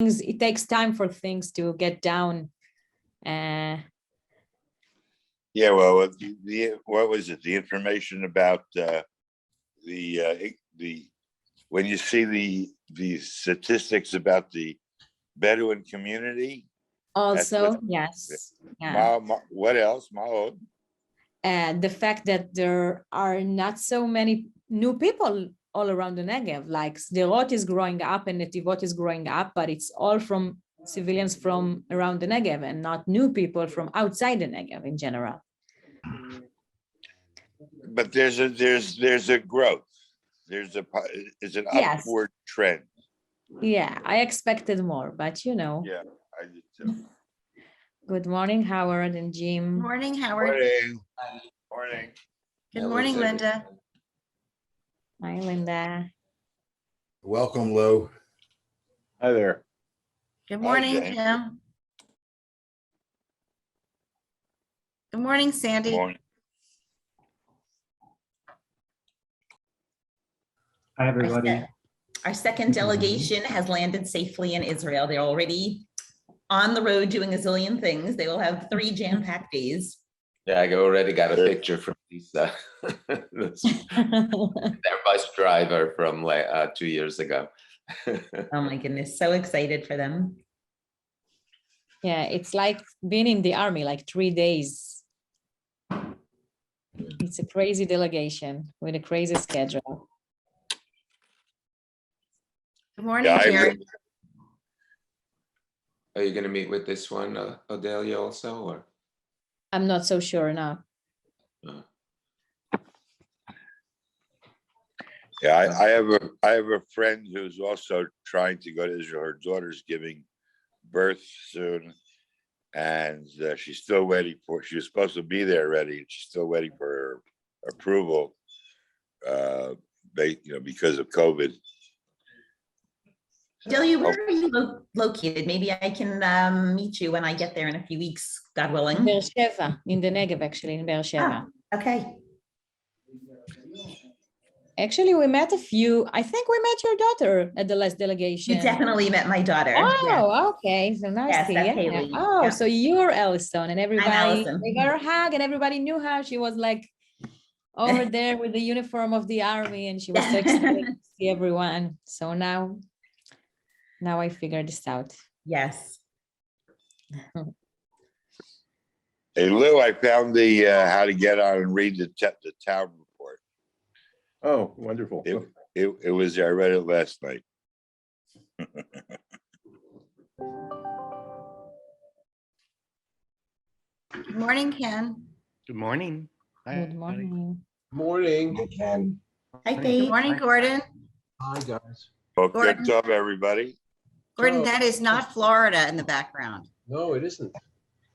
it takes time for things to get down. Yeah, well, what was it? The information about when you see the statistics about the Bedouin community. Also, yes. Yeah. What else, Mahod? And the fact that there are not so many new people all around the Negev, like Sderot is growing up and Netivot is growing up, but it's all from civilians from around the Negev and not new people from outside the Negev in general. But there's a growth. It's an upward trend. Yeah, I expected more, but you know. Yeah, I did too. Good morning, Howard and Jim. Good morning, Howard. Morning. Morning. Good morning, Linda. Hi, Linda. Welcome, Lou. Hi there. Good morning, Jane. Jim. Good morning, Sandy. Morning. Hi, everybody. Our second delegation has landed safely in Israel. They're already on the road doing a zillion things. They will have 3 jam-packed days. Yeah, I already got a picture from Lisa, their bus driver from 2 years ago. Oh my goodness, so excited for them. Yeah, it's like being in the army, like 3 days. It's a crazy delegation with a crazy schedule. Good morning, Yeah, Jerry. Are you going to meet with this one, Odelia, also, or? I'm not so sure now. Yeah, I have a friend who's also trying to go to Israel. Her daughter's giving birth soon, and she's still waiting for. She was supposed to be there already, and she's still waiting for her approval. Because of COVID. Delia, where are you located? Maybe I can meet you when I get there in a few weeks, God willing. Be'er Sheva, in the Negev, actually, in Be'er Sheva. Okay. Actually, we met a few. I think we met your daughter at the last delegation. You definitely met my daughter. Oh, okay. So nice Yes, to that's hear. Haley. Oh, Yeah. so you're Ellison, and everybody Allison. gave her a hug, and everybody knew her. She was like over there with the uniform of the army, and she was so excited to see everyone. So now I figured this out. Yes. Hey Lou, I found the how to get on and read the town report. Oh, wonderful. It was there. I read it last night. Good morning, Ken. Good morning. Hi, Good everybody. morning. Morning, Ken. Hi, Good Faith. morning, Gordon. Hi, guys. Well, Gordon. good job, everybody. Gordon, Oh. that is not Florida in the background. No, it isn't.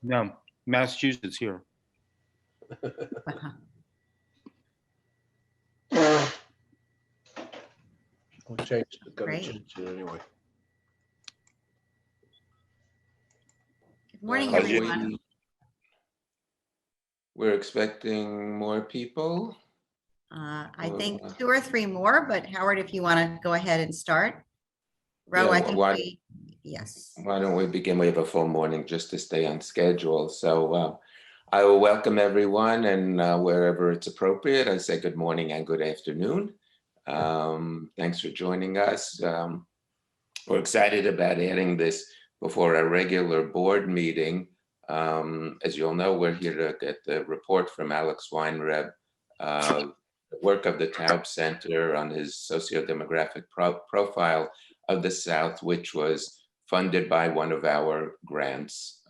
No, Massachusetts here. I'll change it. Gotta Great. change it anyway. Good morning, How's your- everyone. We're expecting more people. I think 2 or 3 more, but Howard, if you want to go ahead and start. Ro, Yeah, I think why- yes. Why don't we begin? We have a full morning just to stay on schedule. So I will welcome everyone, and wherever it's appropriate, I say good morning and good afternoon. Thanks for joining us. We're excited about adding this before our regular board meeting. As you all know, we're here to get the report from Alex Weinreb, the work of the Taub Center on his sociodemographic profile of the South, which was funded by one of our grants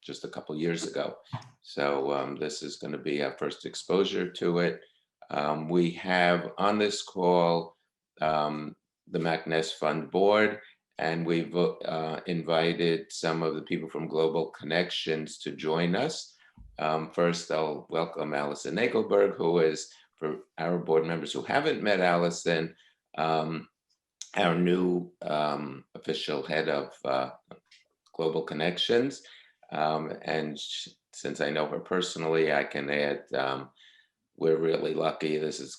just a couple years ago. So this is going to be our first exposure to it. We have on this call the MacNess Fund Board, and we've invited some of the people from Global Connections to join us. First, I'll welcome Allison Nagelberg, who is, for our board members who haven't met Allison, our new official head of Global Connections. And since I know her personally, I can add, we're really lucky. This is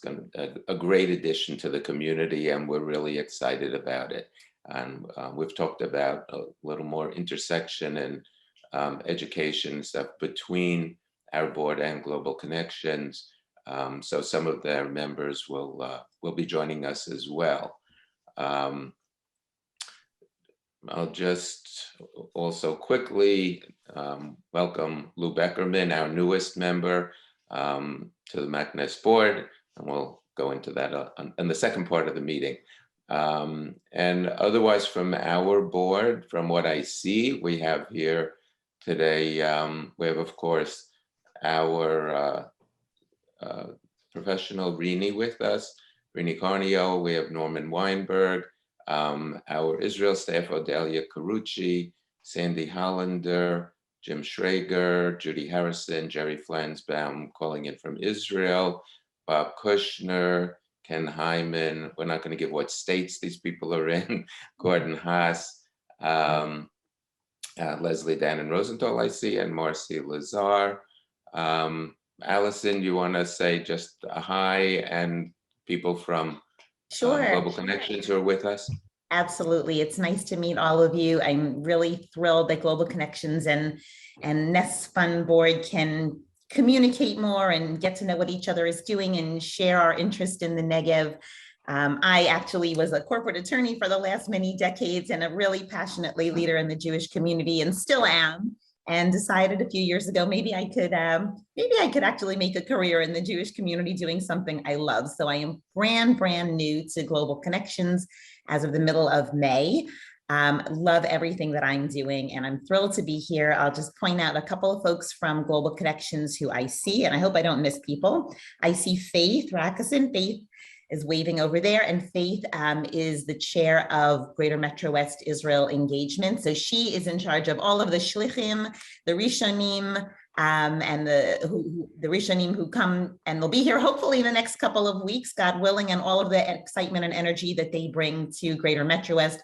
a great addition to the community, and we're really excited about it. And we've talked about a little more intersection and education stuff between our board and Global Connections. So some of their members will be joining us as well. I'll just also quickly welcome Lou Beckerman, our newest member, to the MACNES board, and we'll go into that in the second part of the meeting. And otherwise from our board, from what I see, we have here today, we have, of course, our professional Rini with us, Rini Carnio. We have Norman Weinberg, our Israel staff, Odelia Carucci, Sandy Hollander, Jim Schrager, Judy Harrison, Jerry Flansbaum calling in from Israel, Bob Kushner, Ken Hyman. We're not going to give what states these people are in. Gordon Haas, Leslie Dannon Rosenthal, I see, and Marcy Lazar. Allison, you want to say just a hi and people from Sure. Global Connections who are with us? Absolutely. It's nice to meet all of you. I'm really thrilled that Global Connections and Nest Fund Board can communicate more and get to know what each other is doing and share our interest in the Negev. I actually was a corporate attorney for the last many decades and a really passionate lay leader in the Jewish community, and still am, and decided a few years ago, maybe I could actually make a career in the Jewish community doing something I love. So I am brand new to Global Connections as of the middle of May. Love everything that I'm doing, and I'm thrilled to be here. I'll just point out a couple of folks from Global Connections who I see, and I hope I don't miss people. I see Faith Rackerson. Faith is waving over there, and Faith is the chair of Greater Metro West Israel Engagement. So she is in charge of all of the shlichim, the rishonim, and the rishonim who come, and they'll be here hopefully in the next couple of weeks, God willing, and all of the excitement and energy that they bring to Greater Metro West.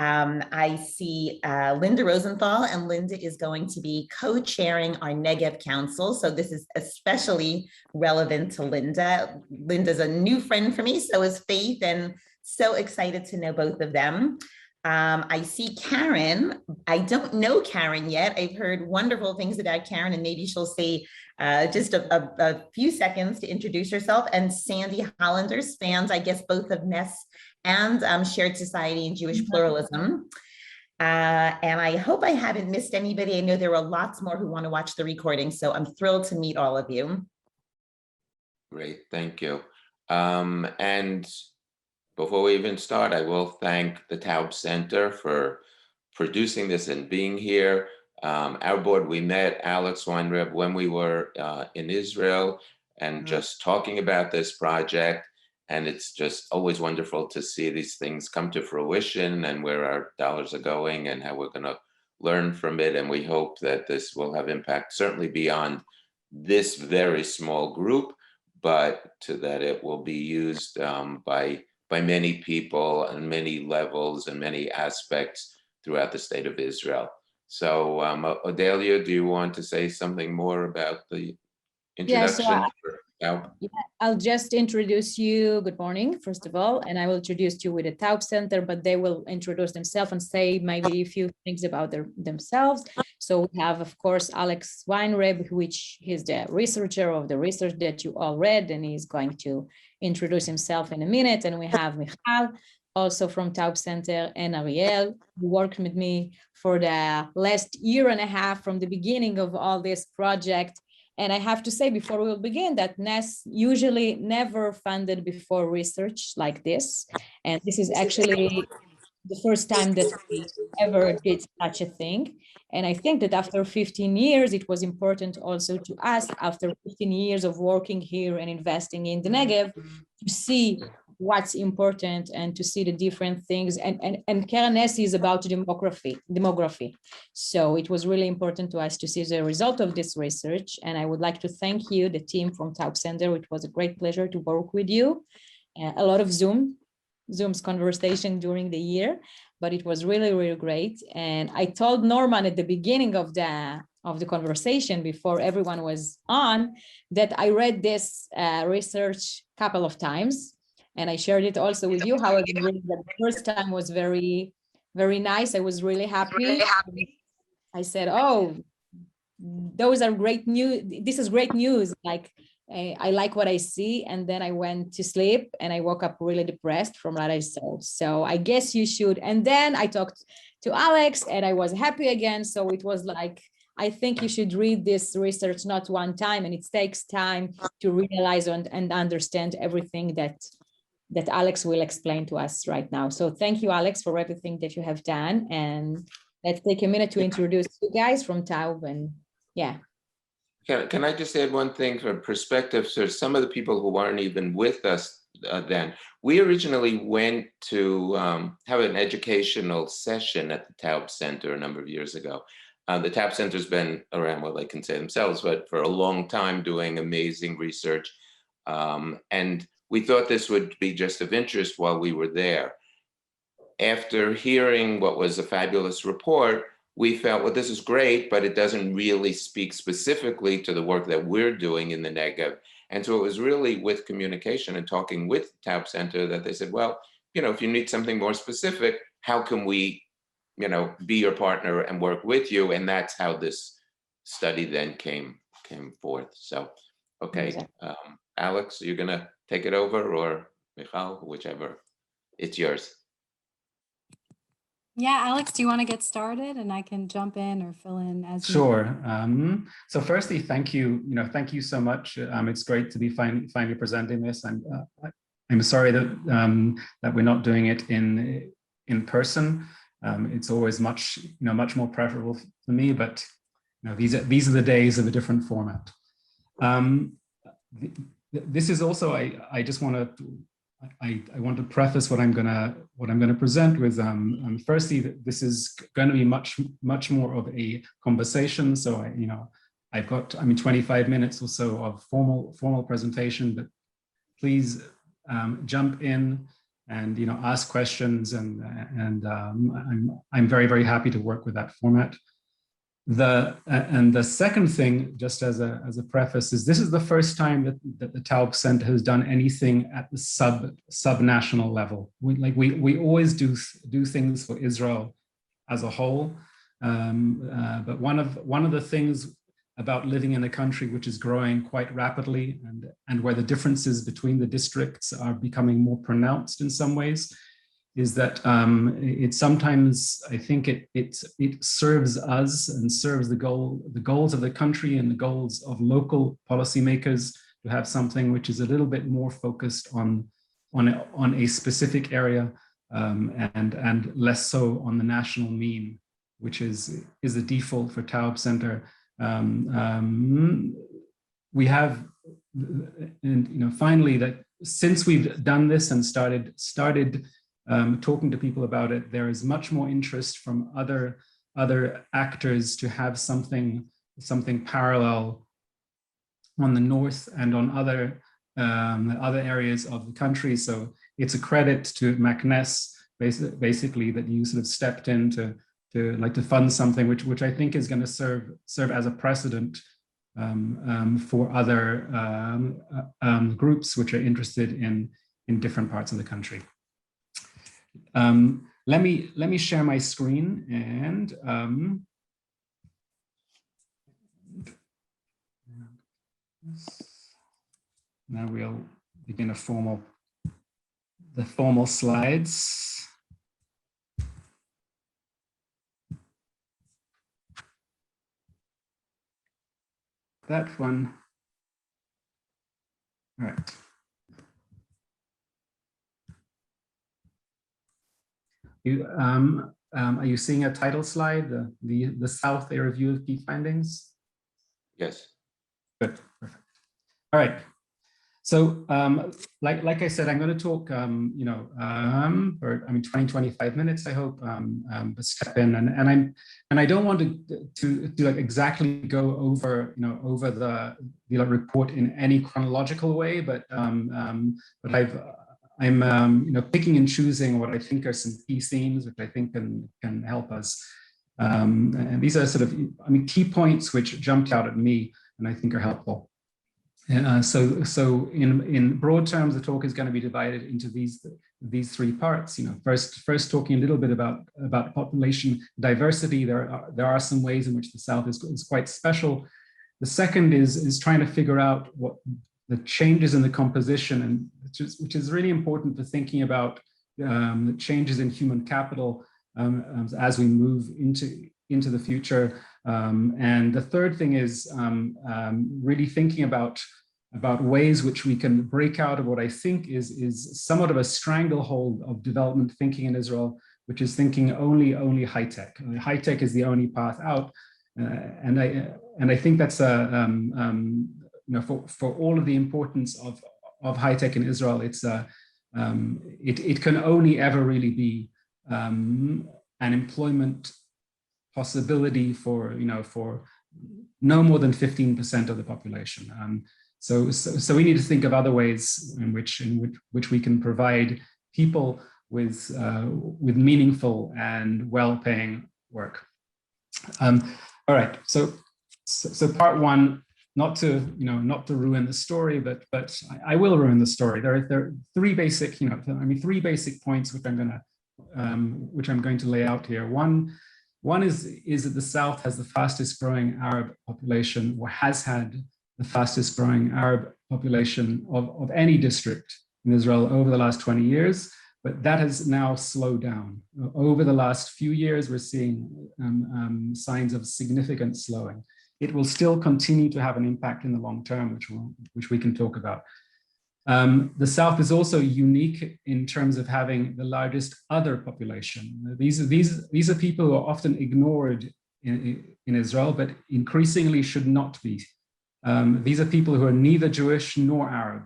I see Linda Rosenthal, and Linda is going to be co-chairing our Negev Council. So this is especially relevant to Linda. Linda's a new friend for me, so is Faith, and so excited to know both of them. I see Karen. I don't know Karen yet. I've heard wonderful things about Karen, and maybe she'll say just a few seconds to introduce herself. And Sandy Hollander spans, I guess, both of Ness and Shared Society and Jewish Pluralism. And I hope I haven't missed anybody. I know there are lots more who want to watch the recording, so I'm thrilled to meet all of you. Great, thank you. And before we even start, I will thank the Taub Center for producing this and being here. Our board, we met Alex Weinreb when we were in Israel and just talking about this project. And it's just always wonderful to see these things come to fruition and where our dollars are going and how we're going to learn from it. And we hope that this will have impact, certainly beyond this very small group, but to that it will be used by many people and many levels and many aspects throughout the state of Israel. So Odelia, do you want to say something more about the introduction? I'll just introduce you. Good morning, first of all, and I will introduce you with the Taub Center, but they will introduce themselves and say maybe a few things about themselves. So we have, of course, Alex Weinreb, which is the researcher of the research that you all read, and he's going to introduce himself in a minute. And we have Michal, also from Taub Center, and Ariel, who worked with me for the last year and a half from the beginning of all this project. And I have to say before we will begin that NES usually never funded before research like this. And this is actually the first time that we ever did such a thing. And I think that after 15 years, it was important also to ask, after 15 years of working here and investing in the Negev, to see what's important and to see the different things. And Karen Nessi is about demography. So it was really important to us to see the result of this research. And I would like to thank you, the team from Taub Center. It was a great pleasure to work with you. A lot of Zoom's conversation during the year, but it was really, really great. And I told Norman at the beginning of the conversation before everyone was on that I read this research a couple of times. and I shared it also with you. However, really the first time was very, very nice. I was really happy. I said, oh, those are great news. This is great news. Like, I like what I see. And then I went to sleep and I woke up really depressed from what I saw. So I guess you should. And then I talked to Alex and I was happy again. So it was like, I think you should read this research not one time, and it takes time to realize and understand everything that Alex will explain to us right now. So thank you, Alex, for everything that you have done. And let's take a minute to introduce you guys from Taub. And yeah. Can I just add one thing for perspective? So some of the people who weren't even with us then, we originally went to have an educational session at the Taub Center a number of years ago. The Taub Center's been around, well, they can say themselves, but for a long time doing amazing research. And we thought this would be just of interest while we were there. After hearing what was a fabulous report, we felt, well, this is great, but it doesn't really speak specifically to the work that we're doing in the Negev. And so it was really with communication and talking with the Taub Center that they said, well, you know, if you need something more specific, how can we, you know, be your partner and work with you? And that's how this study then came forth. So, okay, Alex, you're gonna take it over, or Michal, whichever, it's yours. Yeah, Alex, do you want to get started and I can jump in or fill in as you Sure. So firstly, thank you. Thank you so much. It's great to be finally presenting this. I'm sorry that that we're not doing it in person. It's always much more preferable for me, but these are the days of a different format. This is also I just want to. I want to preface what I'm gonna present with. Firstly, this is going to be much more of a conversation. So I've got 25 minutes or so of formal presentation, but please jump in and ask questions, and I'm very happy to work with that format. The second thing, just as a preface, is this is the first time that the Taub Center has done anything at the sub-national level. We always do things for Israel as a whole, but one of the things about living in a country which is growing quite rapidly and where the differences between the districts are becoming more pronounced in some ways, is that it sometimes, I think it serves us and serves the goals of the country and the goals of local policymakers to have something which is a little bit more focused on a specific area and less so on the national mean, which is the default for Taub Center. We have, and finally, that since we've done this and started talking to people about it, there is much more interest from other actors to have something parallel on the north and on other areas of the country. So it's a credit to MacNess basically that you sort of stepped in to fund something which I think is going to serve as a precedent for other groups which are interested in different parts of the country. Let me share my screen, and now we'll begin the formal slides. That one. All right. Are you seeing a title slide? The South, a review of key findings? Yes. Good. Perfect. All right. So like I said, I'm going to talk, for 20-25 minutes, I hope, but step in, and I don't want to like exactly go over over the report in any chronological way, but I'm picking and choosing what I think are some key themes which I think can help us. And these are sort of key points which jumped out at me and I think are helpful. So in broad terms, the talk is going to be divided into these three parts. First talking a little bit about population diversity. There are some ways in which the South is quite special. The second is trying to figure out what the changes in the composition, and which is really important for thinking about the changes in human capital as we move into the future. And the third thing is really thinking about ways which we can break out of what I think is somewhat of a stranglehold of development thinking in Israel, which is thinking only high tech. High tech is the only path out, and I think that's for all of the importance of high tech in Israel, it can only ever really be an employment possibility for no more than 15% of the population. So we need to think of other ways in which we can provide people with meaningful and well-paying work. All right, so part one, not to ruin the story, but I will ruin the story. There are three basic points which I'm going to lay out here. One is that the South has the fastest growing Arab population, or has had the fastest growing Arab population of any district in Israel over the last 20 years, but that has now slowed down. Over the last few years, we're seeing signs of significant slowing. It will still continue to have an impact in the long term, which we can talk about. The South is also unique in terms of having the largest other population. These are people who are often ignored in Israel, but increasingly should not be. These are people who are neither Jewish nor Arab.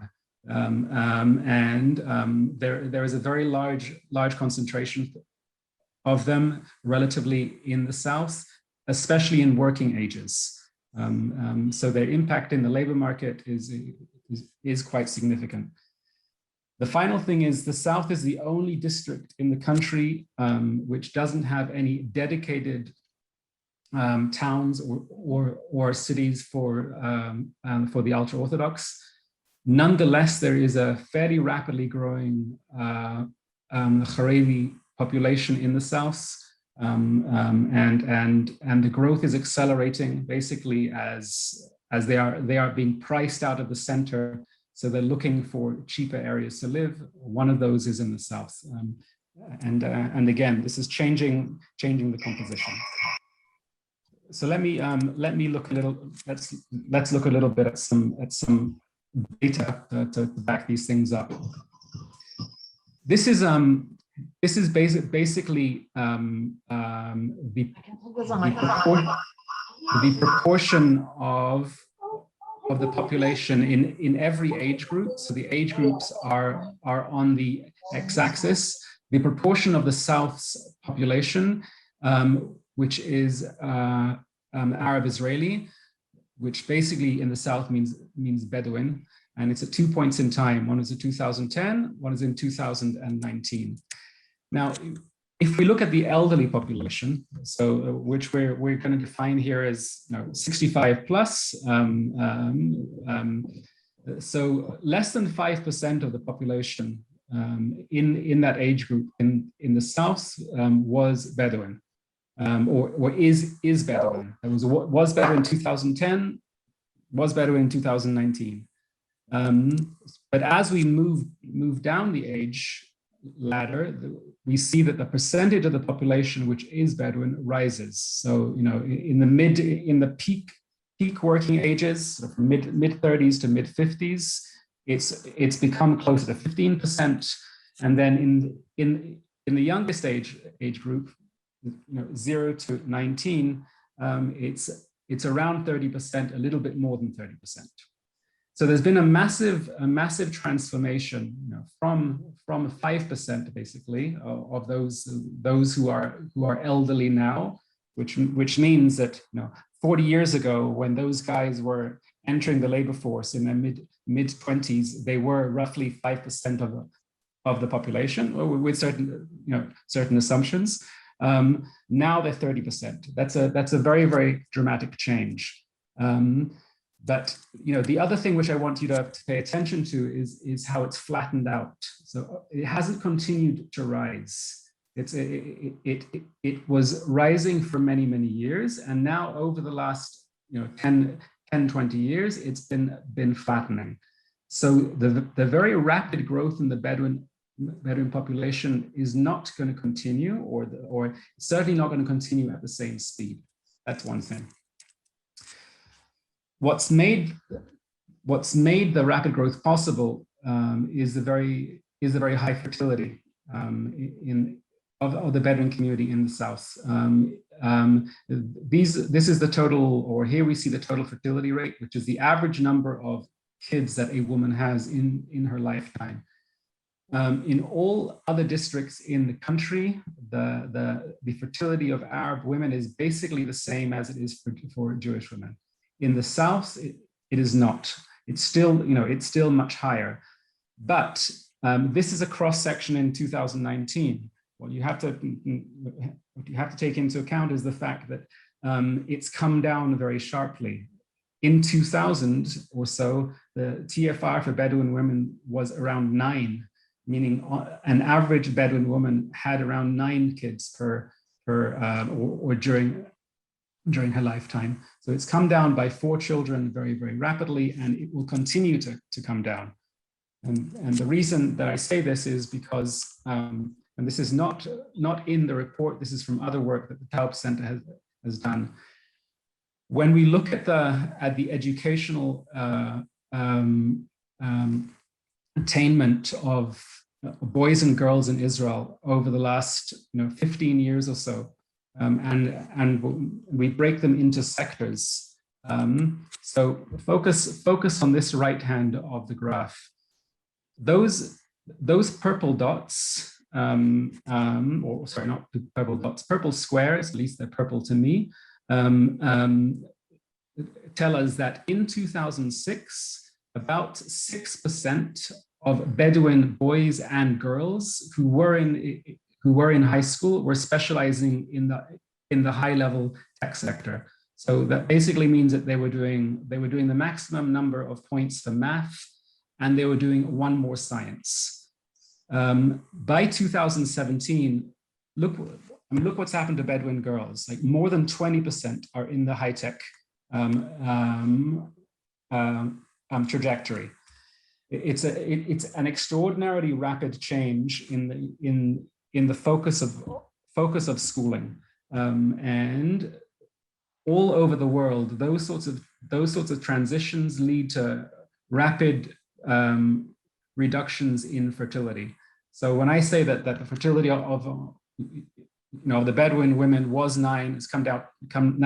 There is a very large concentration of them relatively in the South, especially in working ages. So their impact in the labor market is quite significant. The final thing is the South is the only district in the country which doesn't have any dedicated towns or cities for the ultra-Orthodox. Nonetheless, there is a fairly rapidly growing Haredi population in the South. And the growth is accelerating basically as they are being priced out of the center. So they're looking for cheaper areas to live. One of those is in the South. And again, this is changing the composition. So let me look a little. Let's look a little bit at some data to back these things up. This is basically the proportion of the population in every age group. So the age groups are on the x-axis. The proportion of the South's population, which is Arab Israeli, which basically in the South means Bedouin, and it's at 2 points in time. One is in 2010, one is in 2019. Now, if we look at the elderly population, so which we're going to define here as 65 plus, so less than 5% of the population in that age group in the South was Bedouin, or is Bedouin. It was Bedouin in 2010, was Bedouin in 2019. But as we move down the age ladder, we see that the percentage of the population which is Bedouin rises. So in the peak working ages, so from mid 30s to mid 50s, it's become closer to 15%, and then in the youngest age group, 0 to 19, it's around 30%, a little bit more than 30%. So there's been a massive transformation, from 5% basically of those who are elderly now, which means that 40 years ago, when those guys were entering the labor force in their mid 20s, they were roughly 5% of the population, with certain assumptions. Now they're 30%. That's a very, very dramatic change. But the other thing which I want you to pay attention to is how it's flattened out. So it hasn't continued to rise. It was rising for many, many years, and now over the last 10, 20 years, it's been flattening. So the very rapid growth in the Bedouin population is not going to continue, or certainly not going to continue at the same speed. That's one thing. What's made the rapid growth possible is the very high fertility of the Bedouin community in the south. This is the total, or here we see the total fertility rate, which is the average number of kids that a woman has in her lifetime. In all other districts in the country, the fertility of Arab women is basically the same as it is for Jewish women. In the south, it is not. It's still much higher. But this is a cross section in 2019. What you have to take into account is the fact that it's come down very sharply. In 2000 or so, the TFR for Bedouin women was around 9, meaning an average Bedouin woman had around 9 kids during her lifetime. So it's come down by 4 children very, very rapidly, and it will continue to come down. And the reason that I say this is because, and this is not in the report, this is from other work that the Taub Center has done. When we look at the educational attainment of boys and girls in Israel over the last 15 years or so, and we break them into sectors. So focus on this right hand of the graph. Those purple dots, or sorry, not purple dots, purple squares, at least they're purple to me, tell us that in 2006, about 6% of Bedouin boys and girls who were in high school were specializing in the high level tech sector. So that basically means that they were doing the maximum number of points for math, and they were doing one more science. By 2017, look what's happened to Bedouin girls. Like more than 20% are in the high tech trajectory. It's an extraordinarily rapid change in the focus of schooling, and all over the world, those sorts of transitions lead to rapid reductions in fertility. So when I say that the fertility of the Bedouin women was 9, it's now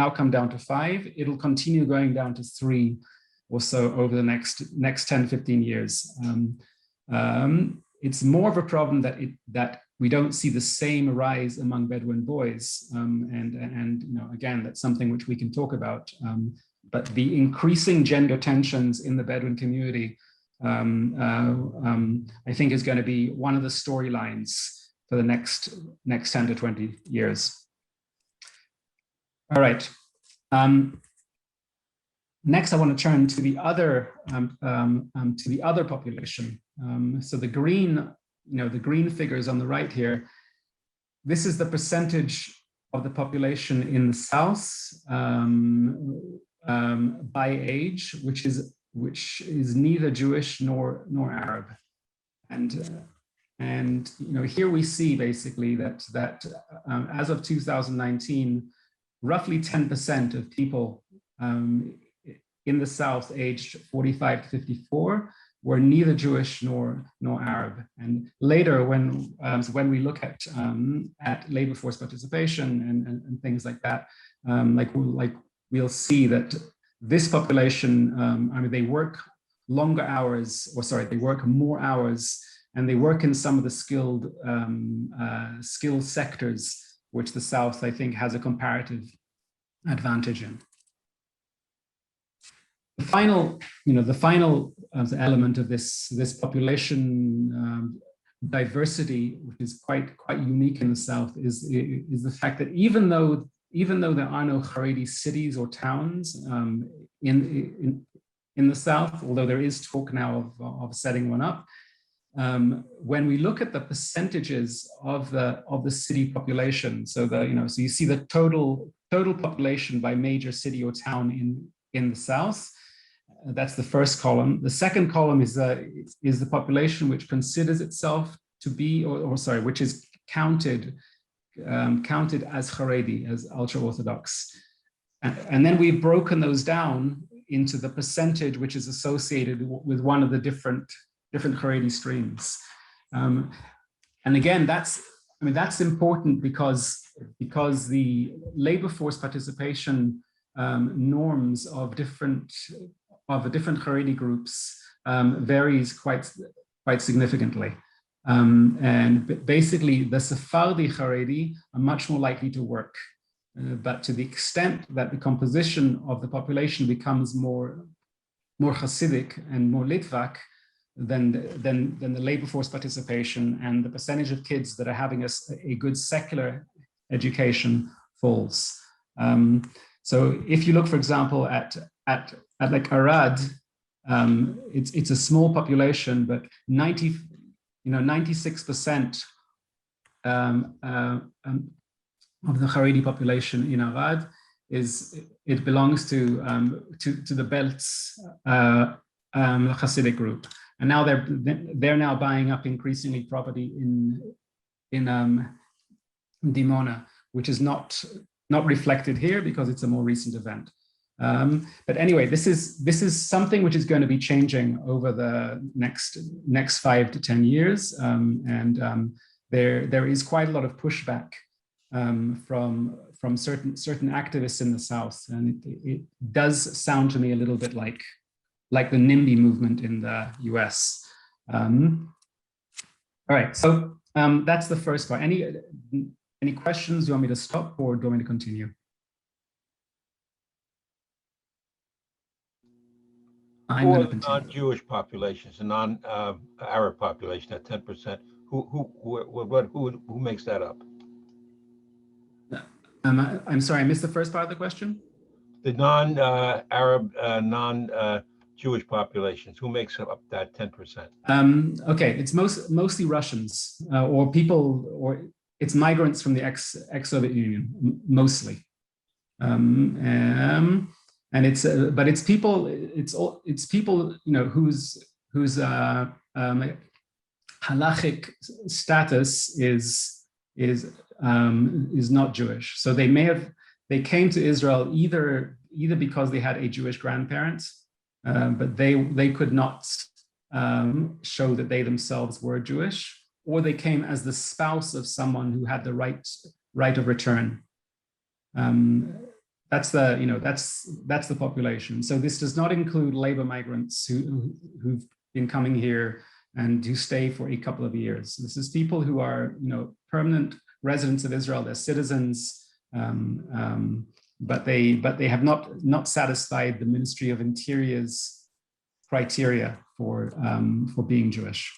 come down to 5. It'll continue going down to 3 or so over the next 10, 15 years. It's more of a problem that we don't see the same rise among Bedouin boys, and again, that's something which we can talk about. But the increasing gender tensions in the Bedouin community, I think, is going to be one of the storylines for the next 10 to 20 years. All right. Next, I want to turn to the other population. So the green figures on the right here. This is the percentage of the population in the south by age, which is neither Jewish nor Arab, and here we see basically that as of 2019, roughly 10% of people in the south aged 45 to 54 were neither Jewish nor Arab. And later, when we look at labor force participation and things like that, we'll see that this population, they work longer hours, they work more hours, and they work in some of the skilled sectors, which the South, I think, has a comparative advantage in. The final element of this population diversity, which is quite unique in the South, is the fact that even though there are no Haredi cities or towns in in the south, although there is talk now of setting one up. When we look at the percentages of the city population, so you see the total population by major city or town in the south. That's the first column. The second column is the population which considers itself to be, which is counted as Haredi, as ultra-Orthodox. And then we've broken those down into the percentage which is associated with one of the different Haredi streams. And again, that's important because the labor force participation norms of different Haredi groups varies quite significantly. And basically, the Sephardi Haredi are much more likely to work. But to the extent that the composition of the population becomes more Hasidic and more Litvak, then the labor force participation and the percentage of kids that are having a good secular education falls. So if you look, for example, at like Arad, it's a small population, but 96% of the Haredi population in Arad belongs to the Belt's Hasidic group, and now they're now buying up increasingly property in Dimona, which is not reflected here because it's a more recent event. But anyway, this is something which is going to be changing over the next 5 to 10 years, and there is quite a lot of pushback from certain activists in the South, and it does sound to me a little bit like the NIMBY movement in the US. All right, so that's the first part. Any questions? Do you want me to stop or do you want me to continue? I'm going to continue. Non-Jewish populations, the non-Arab population at 10%. Who makes that up? I'm sorry, I missed the first part of the question. The non-Arab, non-Jewish populations, who makes up that 10%? Okay, it's mostly Russians or people, or it's migrants from the ex-Soviet Union, mostly. And it's people whose halachic status is not Jewish. So they came to Israel either because they had a Jewish grandparent, but they could not show that they themselves were Jewish, or they came as the spouse of someone who had the right of return. That's the population. So this does not include labor migrants who've been coming here and who stay for a couple of years. This is people who are permanent residents of Israel. They're citizens, but they have not satisfied the Ministry of Interior's criteria for being Jewish.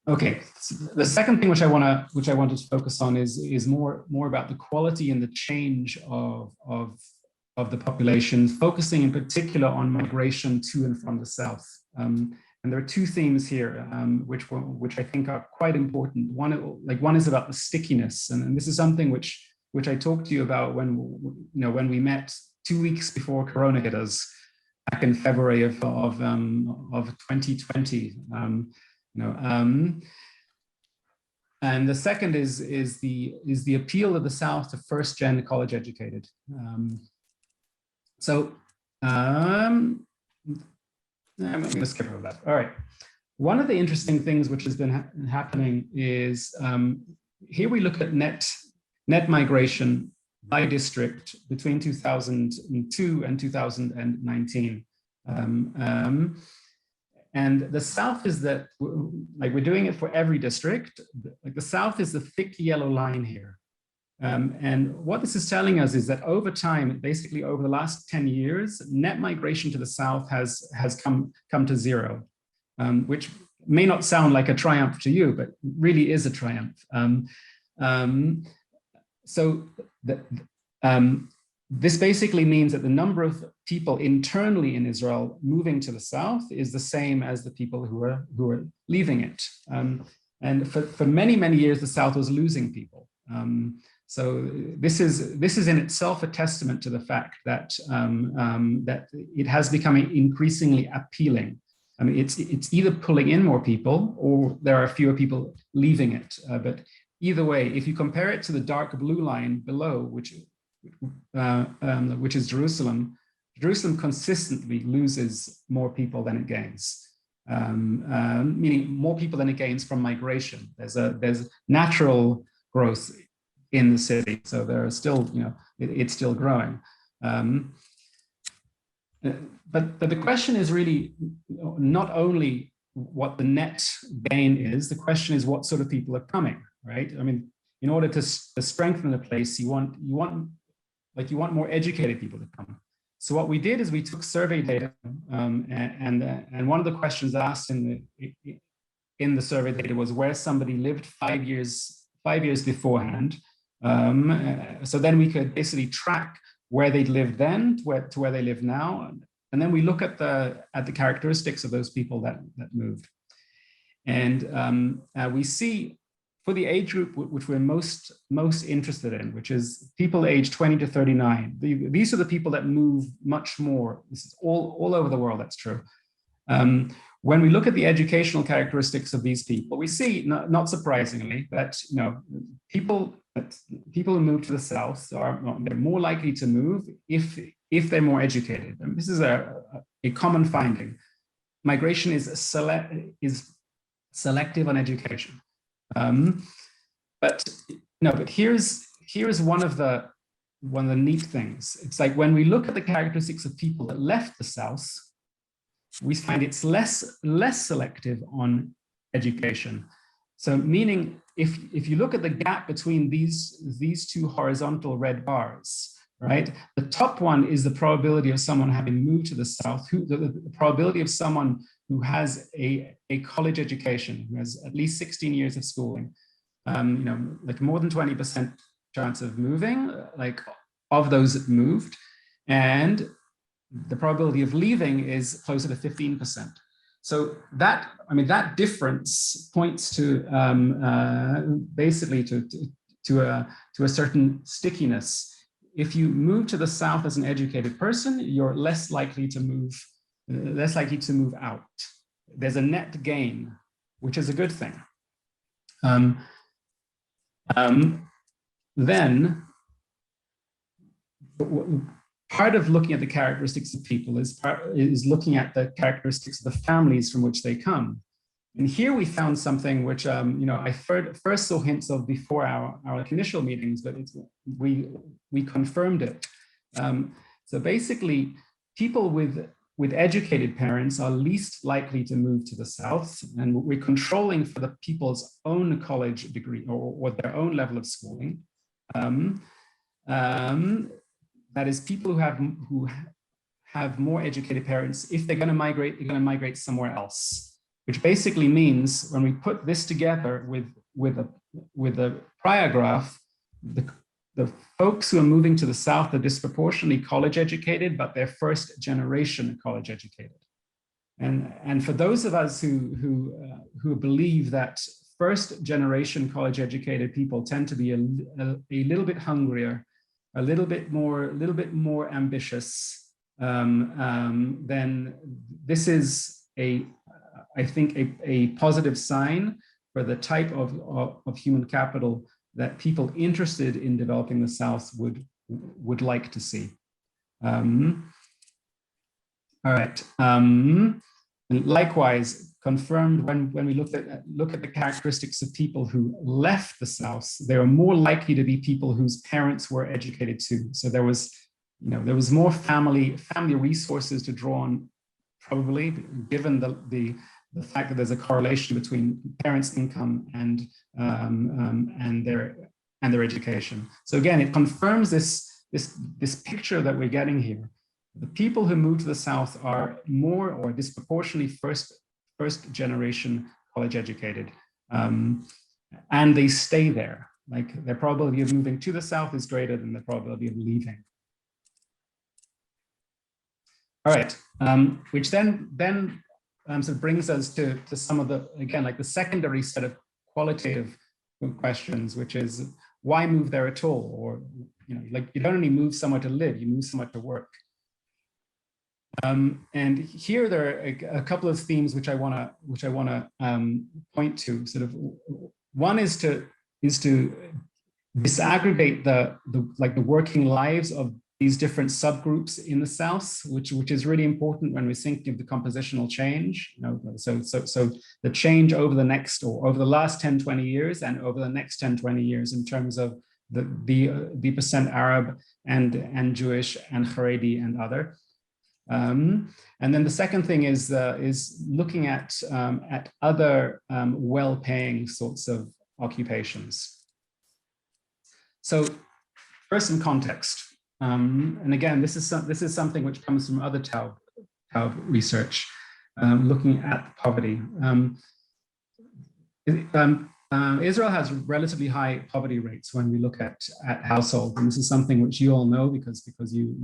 Okay, so the second thing which I wanted to focus on is more about the quality and the change of the population, focusing in particular on migration to and from the south. And there are two themes here which I think are quite important. One is about the stickiness, and this is something which I talked to you about when we met 2 weeks before Corona hit us back in February of 2020. And the second is the appeal of the South to first-gen college-educated. I'm going to skip over that. All right. One of the interesting things which has been happening is here we look at net migration by district between 2002 and 2019. And the South is that, like we're doing it for every district, like the South is the thick yellow line here. And what this is telling us is that over time, basically over the last 10 years, net migration to the South has come to zero, which may not sound like a triumph to you, but really is a triumph. this basically means that the number of people internally in Israel moving to the south is the same as the people who are leaving it. And for many, many years, the south was losing people. So this is in itself a testament to the fact that that it has become increasingly appealing. I mean, it's either pulling in more people or there are fewer people leaving it. But either way, if you compare it to the dark blue line below, which is Jerusalem, Jerusalem consistently loses more people than it gains. Meaning more people than it gains from migration. There's natural growth in the city, so there are still, it's still growing. But the question is really not only what the net gain is, the question is what sort of people are coming, right? I mean, in order to strengthen the place, you want more educated people to come. So what we did is we took survey data, and one of the questions asked in the survey data was where somebody lived 5 years beforehand. So then we could basically track where they lived then to where they live now, and then we look at the characteristics of those people that moved, and we see for the age group which we're most interested in, which is people aged 20 to 39. These are the people that move much more. This is all over the world, that's true. When we look at the educational characteristics of these people, we see, not surprisingly, that people who move to the south they're more likely to move if they're more educated. And this is a common finding. Migration is selective on education. But here's one of the neat things. It's like when we look at the characteristics of people that left the south, we find it's less selective on education. So meaning if you look at the gap between these two horizontal red bars, right? The top one is the probability of someone having moved to the south, the probability of someone who has a college education, who has at least 16 years of schooling, like more than 20% chance of moving, like of those that moved, and the probability of leaving is closer to 15%. So that difference points to basically to a certain stickiness. If you move to the south as an educated person, you're less likely to move out. There's a net gain, which is a good thing. Then part of looking at the characteristics of people is looking at the characteristics of the families from which they come. And here we found something which I first saw hints of before our initial meetings, but we confirmed it. So basically, people with educated parents are least likely to move to the south, and we're controlling for the people's own college degree or their own level of schooling. That is, people who have more educated parents, if they're going to migrate, they're going to migrate somewhere else, which basically means when we put this together with a prior graph, the folks who are moving to the south are disproportionately college educated, but they're first generation college educated. And for those of us who believe that first generation college educated people tend to be a little bit hungrier, a little bit more ambitious, then this is I think a positive sign for the type of human capital that people interested in developing the South would like to see. All right. And likewise, confirmed when we look at the characteristics of people who left the South, they are more likely to be people whose parents were educated too. So there was more family resources to draw on, probably, given the fact that there's a correlation between parents' income and their education. So again, it confirms this picture that we're getting here. The people who move to the South are more or disproportionately first generation college educated, and they stay there. Like their probability of moving to the South is greater than the probability of leaving. All right, which then sort of brings us to some of the, again, like the secondary set of qualitative questions, which is why move there at all? Or, you know, like you don't only move somewhere to live, you move somewhere to work. And here there are a couple of themes which I want to point to. Sort of, one is to disaggregate the working lives of these different subgroups in the South, which is really important when we're thinking of the compositional change. You know, so the change over the next, or over the last 10, 20 years and over the next 10, 20 years in terms of the percent Arab and Jewish and Haredi and other. And then the second thing is looking at other well-paying sorts of occupations. So first, some context. And again, this is something which comes from other Taub research, looking at poverty. Israel has relatively high poverty rates when we look at households, and this is something which you all know because you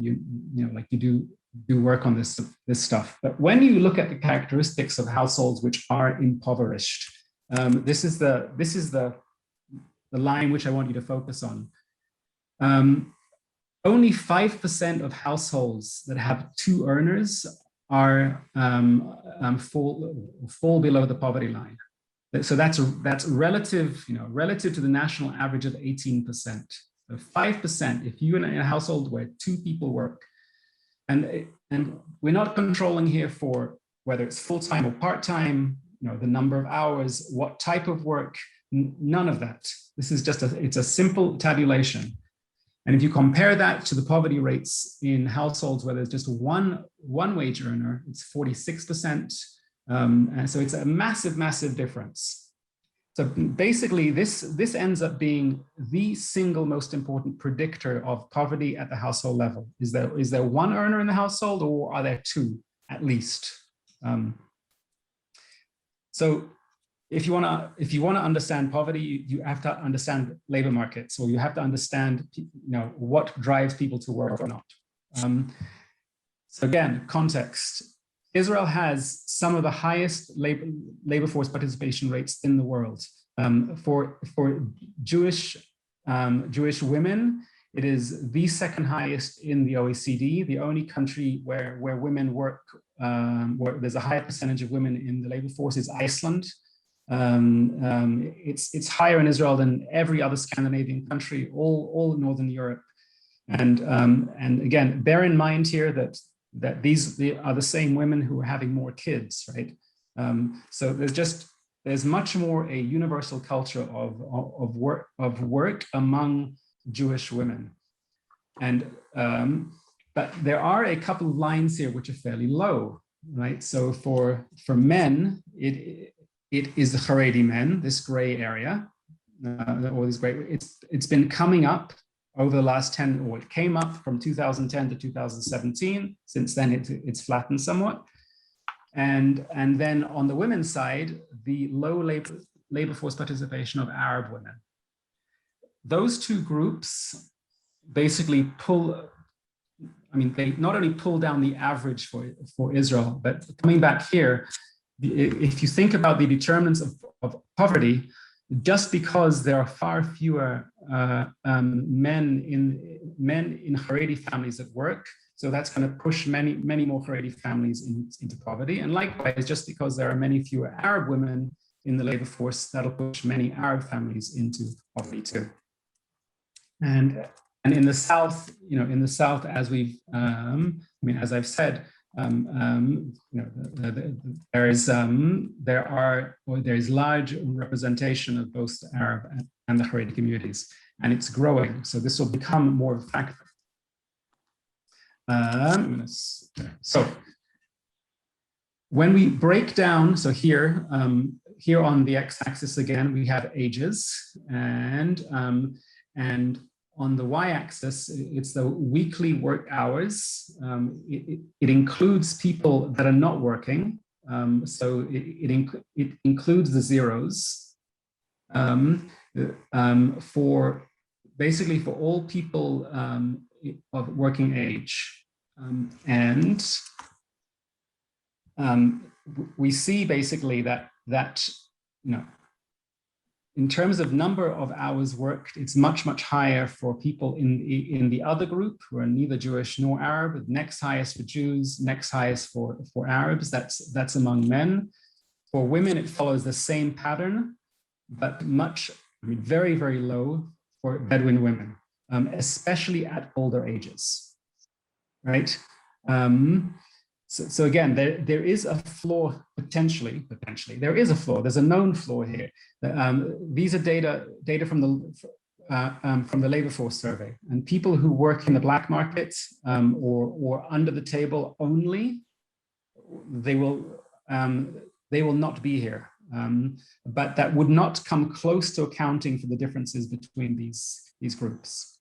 know, like you do work on this stuff. But when you look at the characteristics of households which are impoverished, this is the line which I want you to focus on. Only 5% of households that have two earners are fall below the poverty line. So that's relative, you know, relative to the national average of 18%. So 5%, if you're in a household where two people work, and we're not controlling here for whether it's full-time or part-time, you know, the number of hours, what type of work, none of that. This is just it's a simple tabulation. And if you compare that to the poverty rates in households where there's just one wage earner, it's 46%. And so it's a massive difference. So basically this ends up being the single most important predictor of poverty at the household level. Is there one earner in the household, or are there two at least? So if you want to understand poverty, you have to understand labor markets, or you have to understand, you know, what drives people to work or not. So again, context. Israel has some of the highest labor force participation rates in the world. For Jewish women, it is the second highest in the OECD. The only country where women work, where there's a higher percentage of women in the labor force, is Iceland. It's higher in Israel than every other Scandinavian country, all Northern Europe. And again, bear in mind here that these are the same women who are having more kids, right? So there's much more a universal culture of work among Jewish women. And but there are a couple of lines here which are fairly low, right? So for men, it is the Haredi men, this gray area, or this gray. It's been coming up over the last 10, or it came up from 2010 to 2017. Since then, it's flattened somewhat. And then on the women's side, the low labor force participation of Arab women. Those two groups basically they not only pull down the average for Israel, but coming back here, if you think about the determinants of poverty, just because there are far fewer men in Haredi families at work, so that's going to push many more Haredi families into poverty. And likewise, just because there are many fewer Arab women in the labor force, that'll push many Arab families into poverty too. And in the South, as we've, as I've said, there is large representation of both the Arab and the Haredi communities, and it's growing. So this will become more of a factor. So when we break down, so here on the x-axis again, we have ages, and on the y-axis, it's the weekly work hours. It includes people that are not working. So it includes the zeros for all people of working age. And we see basically that in terms of number of hours worked, it's much higher for people in the other group who are neither Jewish nor Arab. Next highest for Jews, next highest for Arabs. That's among men. For women, it follows the same pattern, but very low for Bedouin women, especially at older ages, right? So again, there is a flaw potentially. There is a flaw. There's a known flaw here. These are data from the labor force survey, and people who work in the black markets or under the table only, they will not be here. But that would not come close to accounting for the differences between these groups.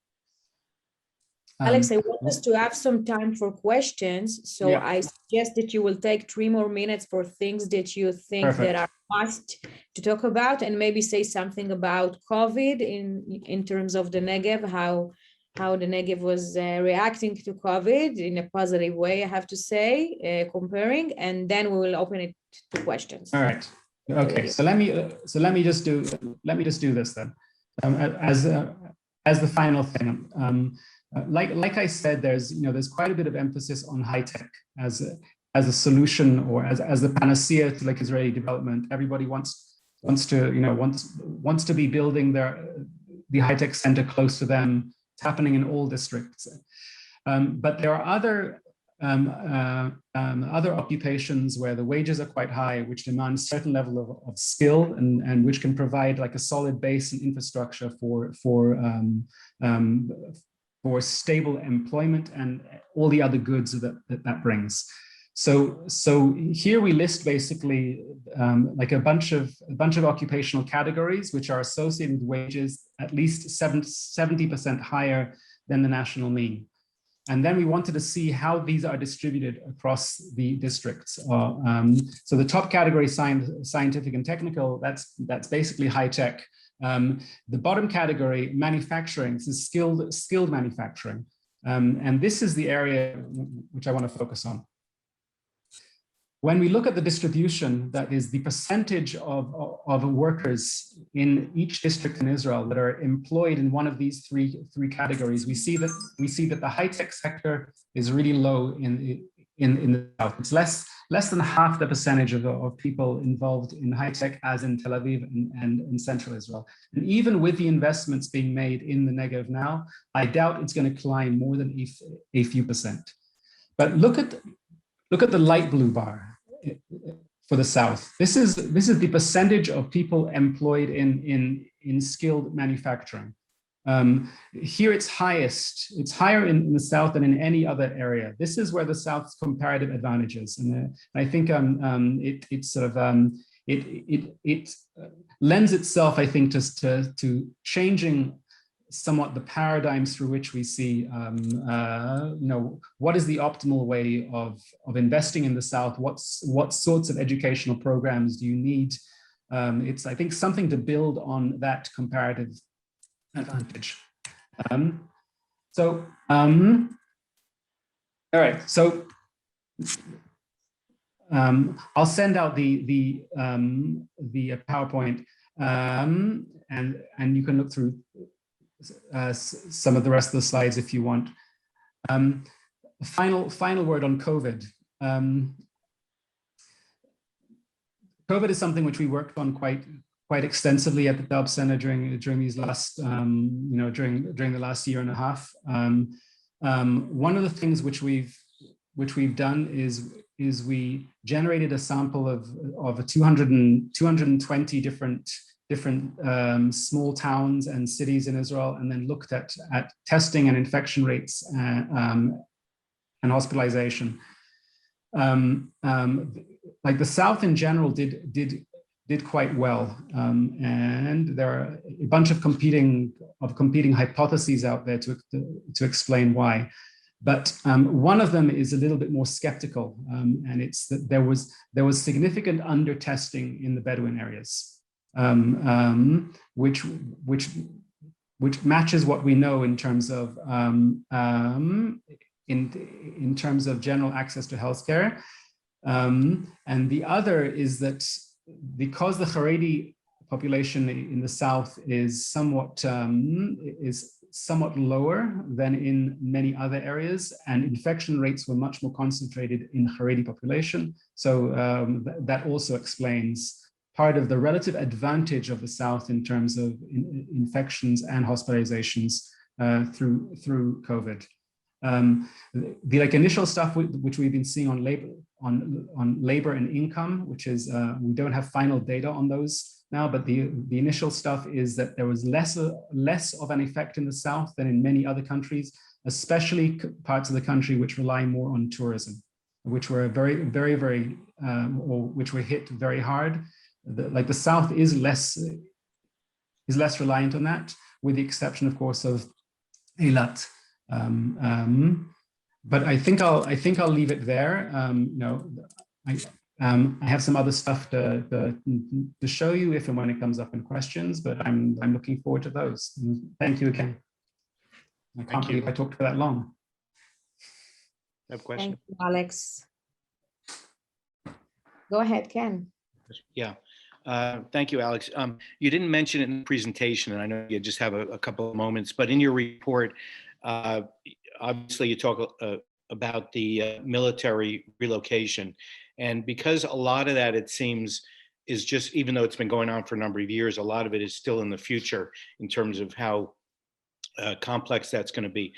Alex, I want us to have some time for questions. So yeah. I suggest that you will take 3 more minutes for things that you think Perfect. that are must to talk about, and maybe say something about COVID in terms of the Negev, how the Negev was reacting to COVID in a positive way, I have to say, comparing, and then we will open it to questions. All right. Okay. So let me just do this then, as the final thing. Like I said, there's quite a bit of emphasis on high tech as a solution or as the panacea to like Israeli development. Everybody wants to be building the high tech center close to them. It's happening in all districts, but there are other occupations where the wages are quite high, which demand a certain level of skill and which can provide like a solid base and infrastructure for stable employment and all the other goods that brings. So here we list basically like a bunch of occupational categories which are associated with wages at least 70% higher than the national mean. And then we wanted to see how these are distributed across the districts. So the top category, scientific and technical, that's basically high tech. The bottom category, manufacturing, this is skilled manufacturing. And this is the area which I want to focus on. When we look at the distribution, that is the percentage of workers in each district in Israel that are employed in one of these three categories, we see that the high-tech sector is really low in the south. It's less than half the percentage of people involved in high-tech as in Tel Aviv and in central Israel. And even with the investments being made in the Negev now, I doubt it's going to climb more than a few percent. But look at the light blue bar for the south. This is the percentage of people employed in skilled manufacturing. Here it's highest. It's higher in the south than in any other area. This is where the South's comparative advantage is, and I think it lends itself, I think, to changing somewhat the paradigms through which we see, what is the optimal way of investing in the South? What sorts of educational programs do you need? It's, I think, something to build on that comparative advantage. All right. So I'll send out the PowerPoint, and you can look through some of the rest of the slides if you want. Final word on COVID. COVID is something which we worked on quite extensensively at the Taub Center during these last during the last year and a half. One of the things which we've done is we generated a sample of 220 different small towns and cities in Israel, and then looked at testing and infection rates and hospitalization. Like the South in general did quite well, and there are a bunch of competing hypotheses out there to explain why. But one of them is a little bit more skeptical, and it's that there was significant under-testing in the Bedouin areas. Which matches what we know in terms of in terms of general access to healthcare. And the other is that because the Haredi population in the south is somewhat lower than in many other areas, and infection rates were much more concentrated in Haredi population. So that also explains part of the relative advantage of the south in terms of infections and hospitalizations through COVID. The initial stuff which we've been seeing on labor and income, which is we don't have final data on those now, but the initial stuff is that there was less of an effect in the south than in many other countries, especially parts of the country which rely more on tourism, which were which were hit very hard. The south is less reliant on that, with the exception, of course, of Eilat. But I think I'll leave it there. I have some other stuff to show you if and when it comes up in questions, but I'm looking forward to those. Thank you again. I can't believe I talked for that long. I have a question. Thank you, Alex. Go ahead, Ken. Yeah. Thank you, Alex. You didn't mention it in the presentation, and I know you just have a couple of moments, but in your report, obviously you talk about the military relocation. And because a lot of that, it seems, is just, even though it's been going on for a number of years, a lot of it is still in the future in terms of how complex that's going to be.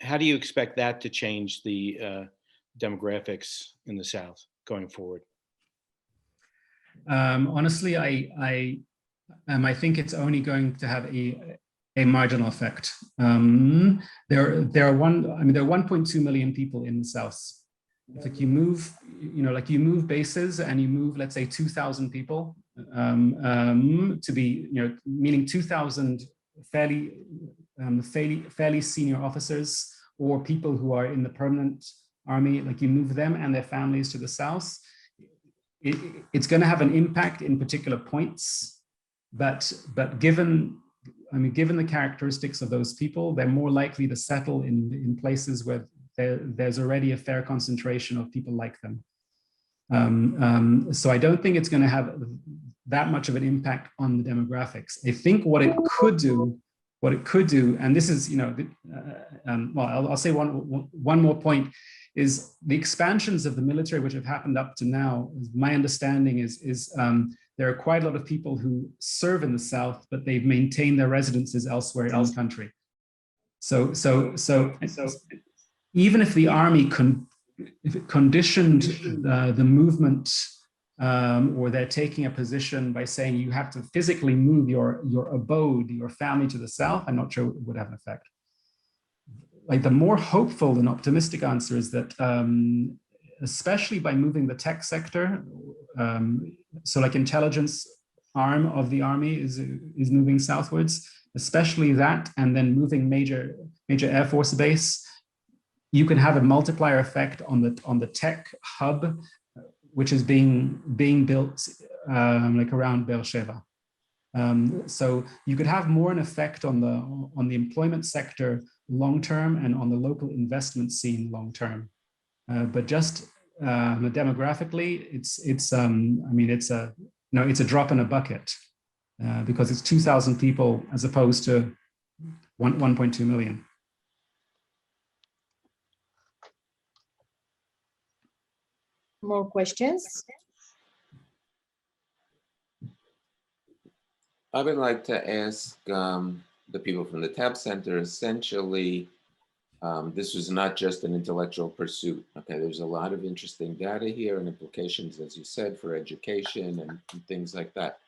How do you expect that to change the demographics in the South going forward? Honestly, I think it's only going to have a marginal effect. There are 1.2 million people in the South. It's like you move bases and you move, let's say, 2,000 people to be, meaning 2,000 fairly senior officers or people who are in the permanent army. Like you move them and their families to the South. It's going to have an impact in particular points, but given the characteristics of those people, they're more likely to settle in places where there's already a fair concentration of people like them. So I don't think it's going to have that much of an impact on the demographics. I think what it could do, and this is, I'll say one more point, is the expansions of the military which have happened up to now. My understanding is there are quite a lot of people who serve in the South, but they've maintained their residences elsewhere in the country. So even if the army conditioned the movement, or they're taking a position by saying you have to physically move your abode, your family to the South, I'm not sure it would have an effect. Like the more hopeful and optimistic answer is that, especially by moving the tech sector, so like intelligence arm of the army is moving southwards, especially that, and then moving major Air Force base, you can have a multiplier effect on the tech hub, which is being built like around Beersheba. So you could have more an effect on the employment sector long term and on the local investment scene long term. But just demographically, it's a drop in a bucket because it's 2,000 people as opposed to 1.2 million. More questions? I would like to ask the people from the TAB Center, essentially, this was not just an intellectual pursuit. Okay, there's a lot of interesting data here and implications, as you said, for education and things like that.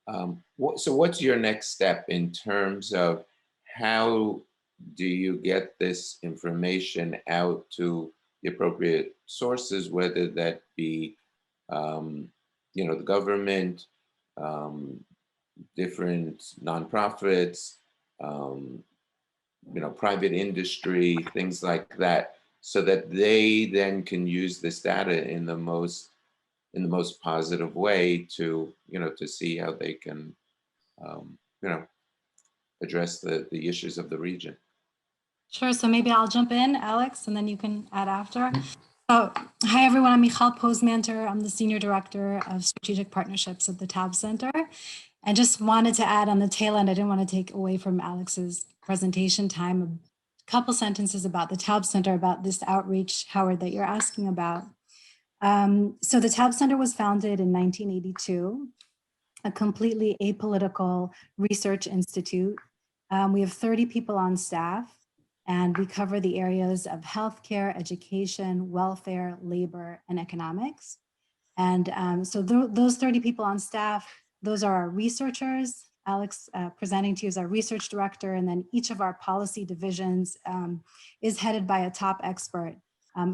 So what's your next step in terms of how do you get this information out to the appropriate sources, whether that be, the government, different nonprofits, private industry, things like that, so that they then can use this data in the most positive way to see how they can address the issues of the region. Sure. So maybe I'll jump in, Alex, and then you can add after. Oh, hi, everyone. I'm Michal Posmanter. I'm the Senior Director of Strategic Partnerships at the Taub Center. And just wanted to add on the tail end, I didn't want to take away from Alex's presentation time, a couple sentences about the Taub Center, about this outreach, Howard, that you're asking about. So the Taub Center was founded in 1982, a completely apolitical research institute. We have 30 people on staff, and we cover the areas of healthcare, education, welfare, labor, and economics. And so those 30 people on staff, those are our researchers. Alex presenting to you as our research director, and then each of our policy divisions is headed by a top expert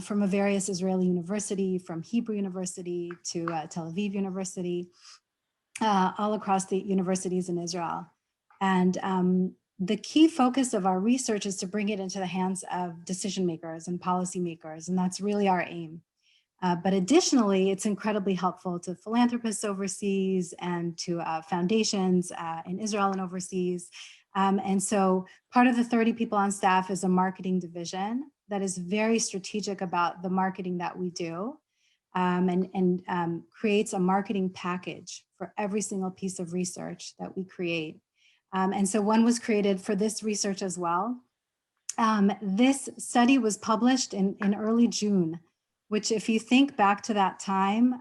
from a various Israeli university, from Hebrew University to Tel Aviv University, all across the universities in Israel. And the key focus of our research is to bring it into the hands of decision makers and policymakers, and that's really our aim. But additionally, it's incredibly helpful to philanthropists overseas and to foundations in Israel and overseas. And so part of the 30 people on staff is a marketing division that is very strategic about the marketing that we do, and creates a marketing package for every single piece of research that we create. And so one was created for this research as well. This study was published in early June, which if you think back to that time,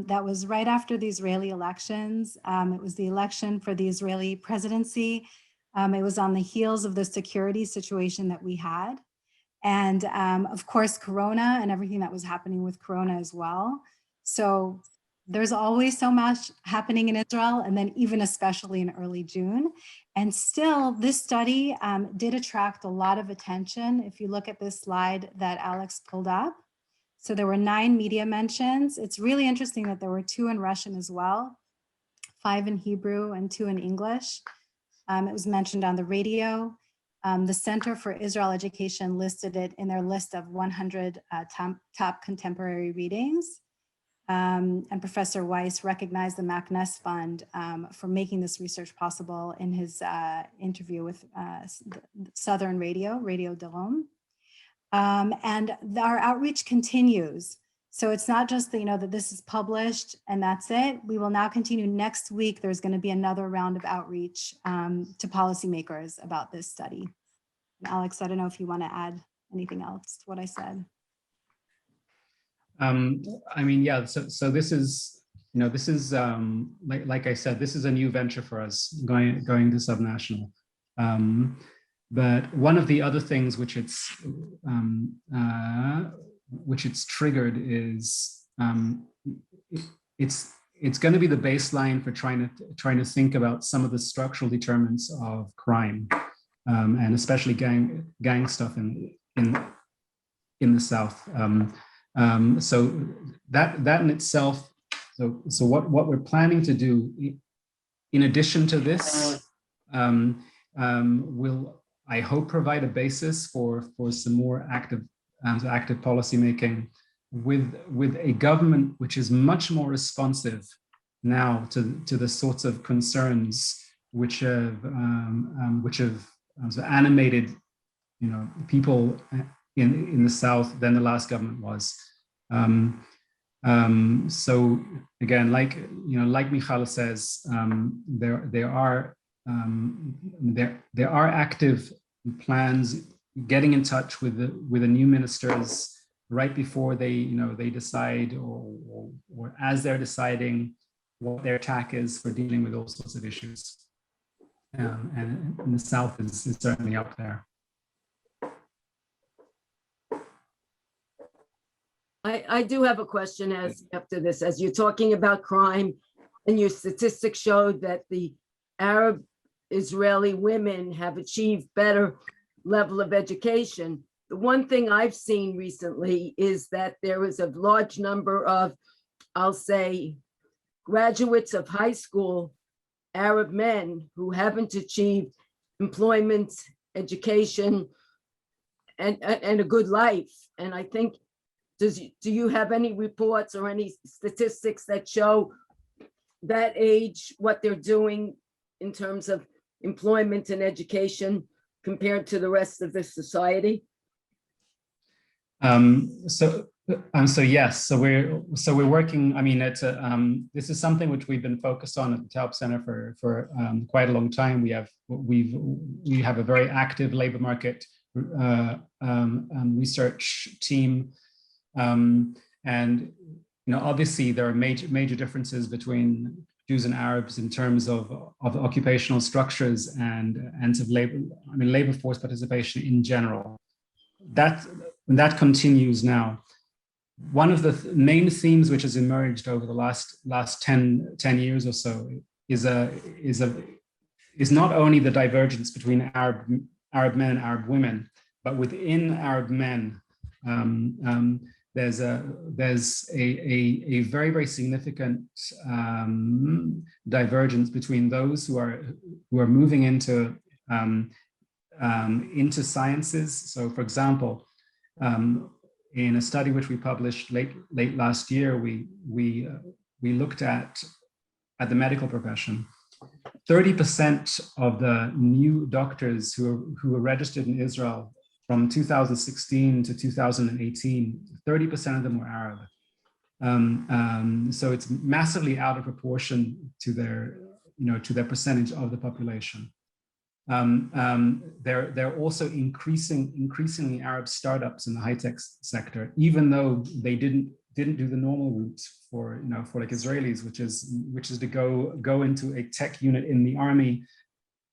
that was right after the Israeli elections. It was the election for the Israeli presidency. It was on the heels of the security situation that we had. And of course, Corona and everything that was happening with Corona as well. So there's always so much happening in Israel, and then even especially in early June. And still, this study did attract a lot of attention. If you look at this slide that Alex pulled up. So there were 9 media mentions. It's really interesting that there were 2 in Russian as well, 5 in Hebrew and 2 in English. It was mentioned on the radio. The Center for Israel Education listed it in their list of 100 top contemporary readings. And Professor Weiss recognized the MacNess Fund for making this research possible in his interview with Southern Radio Darom. And our outreach continues. So it's not just that this is published and that's it. We will now continue next week. There's going to be another round of outreach to policymakers about this study. And Alex, I don't know if you want to add anything else to what I said. I mean, yeah. So this is, like I said, this is a new venture for us going to subnational. But one of the other things which it's triggered is it's going to be the baseline for trying to think about some of the structural determinants of crime, and especially gang stuff in the South. So that in itself. So what we're planning to do, in addition to this, will, I hope, provide a basis for some more active policymaking with a government which is much more responsive now to the sorts of concerns which have animated people in the South than the last government was. So again, like Michal says, there are active plans getting in touch with the new ministers right before they decide or as they're deciding what their tack is for dealing with all sorts of issues. And the South is certainly up there. I do have a question after this. As you're talking about crime, and your statistics showed that the Arab Israeli women have achieved better level of education. The one thing I've seen recently is that there is a large number of, I'll say, graduates of high school Arab men who haven't achieved employment, education, and a good life. And I think, do you have any reports or any statistics that show that age, what they're doing in terms of employment and education compared to the rest of the society? So yes, so we're working. I mean, this is something which we've been focused on at the Taub Center for quite a long time. We have a very active labor market research team, and obviously there are major differences between Jews and Arabs in terms of occupational structures and of labor force participation in general. That continues now. One of the main themes which has emerged over the last 10 years or so is not only the divergence between Arab men and Arab women, but within Arab men, there's a very, very significant divergence between those who are moving into sciences. So, for example, in a study which we published late last year, we looked at the medical profession. 30% of the new doctors who were registered in Israel from 2016 to 2018, 30% of them were Arab. So it's massively out of proportion to their percentage of the population. There are also increasingly Arab startups in the high-tech sector, even though they didn't do the normal route for like Israelis, which is to go into a tech unit in the army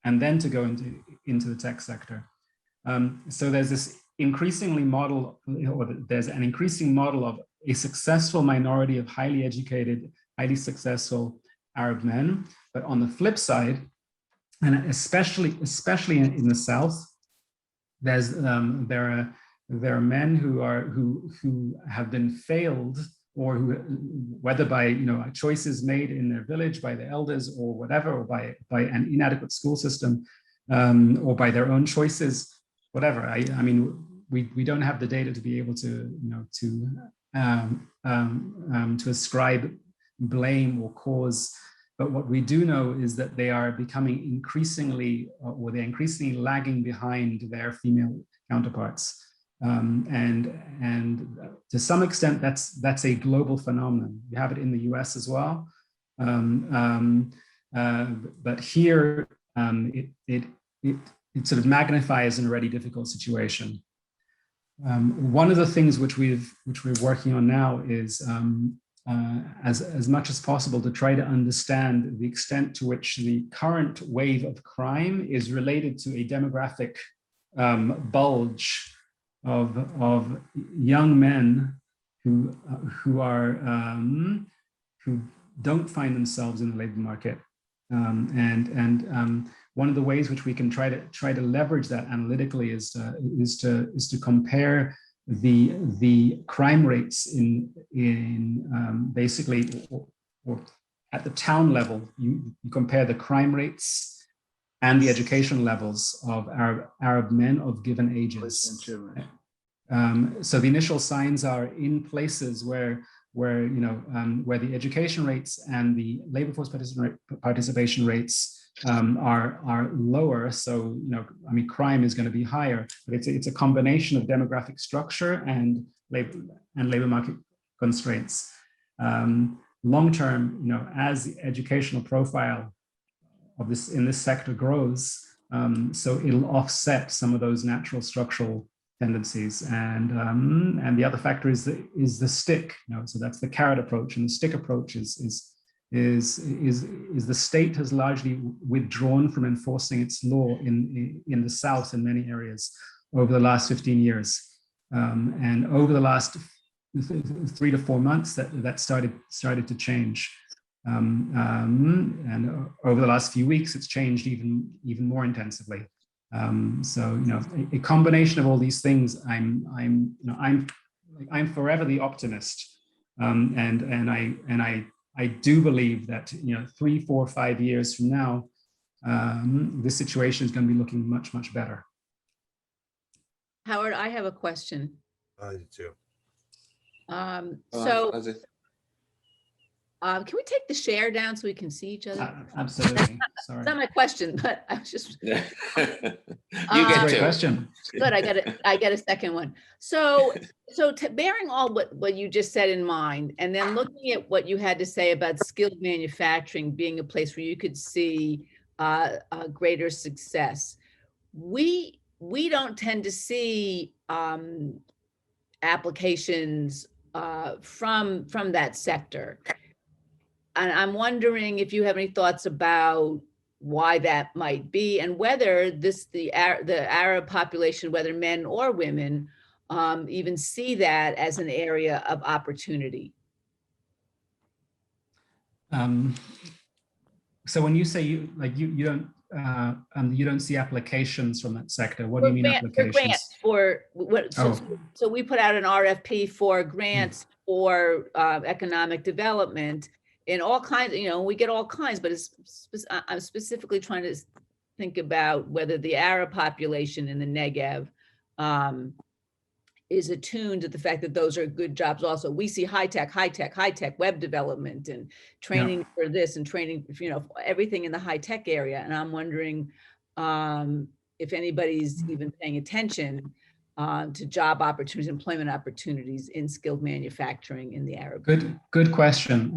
and then to go into the tech sector. So there's this increasing model of a successful minority of highly educated, highly successful Arab men, but on the flip side, and especially in the South, there are men who have been failed, or who, whether by choices made in their village by the elders or whatever, or by an inadequate school system, or by their own choices, whatever. I mean, we don't have the data to be able to ascribe blame or cause. But what we do know is that they are becoming increasingly lagging behind their female counterparts, and to some extent that's a global phenomenon. You have it in the U.S. as well, but here it sort of magnifies an already difficult situation. One of the things which we're working on now is as much as possible to try to understand the extent to which the current wave of crime is related to a demographic bulge of young men who don't find themselves in the labor market, and one of the ways which we can try to leverage that analytically is to compare the crime rates in basically, or at the town level. You compare the crime rates and the education levels of Arab men of given ages. So the initial signs are in places where the education rates and the labor force participation rates are lower. So I mean, crime is going to be higher, but it's a combination of demographic structure and labor market constraints. Long term, as the educational profile of in this sector grows, so it'll offset some of those natural structural tendencies. And the other factor is the stick. So that's the carrot approach, and the stick approach is the state has largely withdrawn from enforcing its law in the South in many areas over the last 15 years, and over the last 3 to 4 months that started to change. And over the last few weeks, it's changed even more intensively. So a combination of all these things, I'm forever the optimist, and I do believe that 3, 4, 5 years from now, this situation is going to be looking much, much better. Howard, I have a question. I do too. So Can we take the share down so we can see each other? Absolutely. Sorry. It's not my question, but I was just. You That's a get great to. question. Good, I get a second one. So bearing all what you just said in mind, and then looking at what you had to say about skilled manufacturing being a place where you could see a greater success, we don't tend to see applications from that sector. And I'm wondering if you have any thoughts about why that might be, and whether the Arab population, whether men or women, even see that as an area of opportunity. So when you say you don't see applications from that sector, what do you mean applications? For grants, for what? So we put out an RFP for grants for economic development in all kinds. We get all kinds, but I'm specifically trying to think about whether the Arab population in the Negev is attuned to the fact that those are good jobs. Also, we see high tech web development and training for this and training, everything in the high tech area. And I'm wondering if anybody's even paying attention to job opportunities, employment opportunities in skilled manufacturing in the Arab. Good question.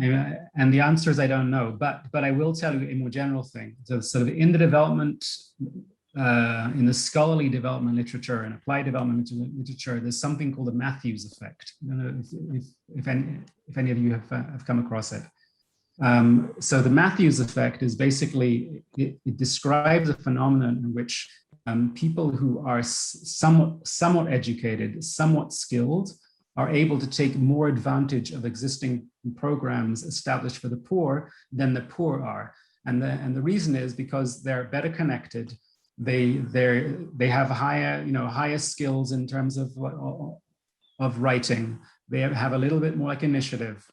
And the answer is I don't know, but I will tell you a more general thing. So sort of in the development, in the scholarly development literature and applied development literature, there's something called the Matthews effect. I don't know if any of you have come across it. So the Matthews effect is basically, it describes a phenomenon in which people who are somewhat educated, somewhat skilled, are able to take more advantage of existing programs established for the poor than the poor are. And the reason is because they're better connected. They have higher skills in terms of writing. They have a little bit more like initiative,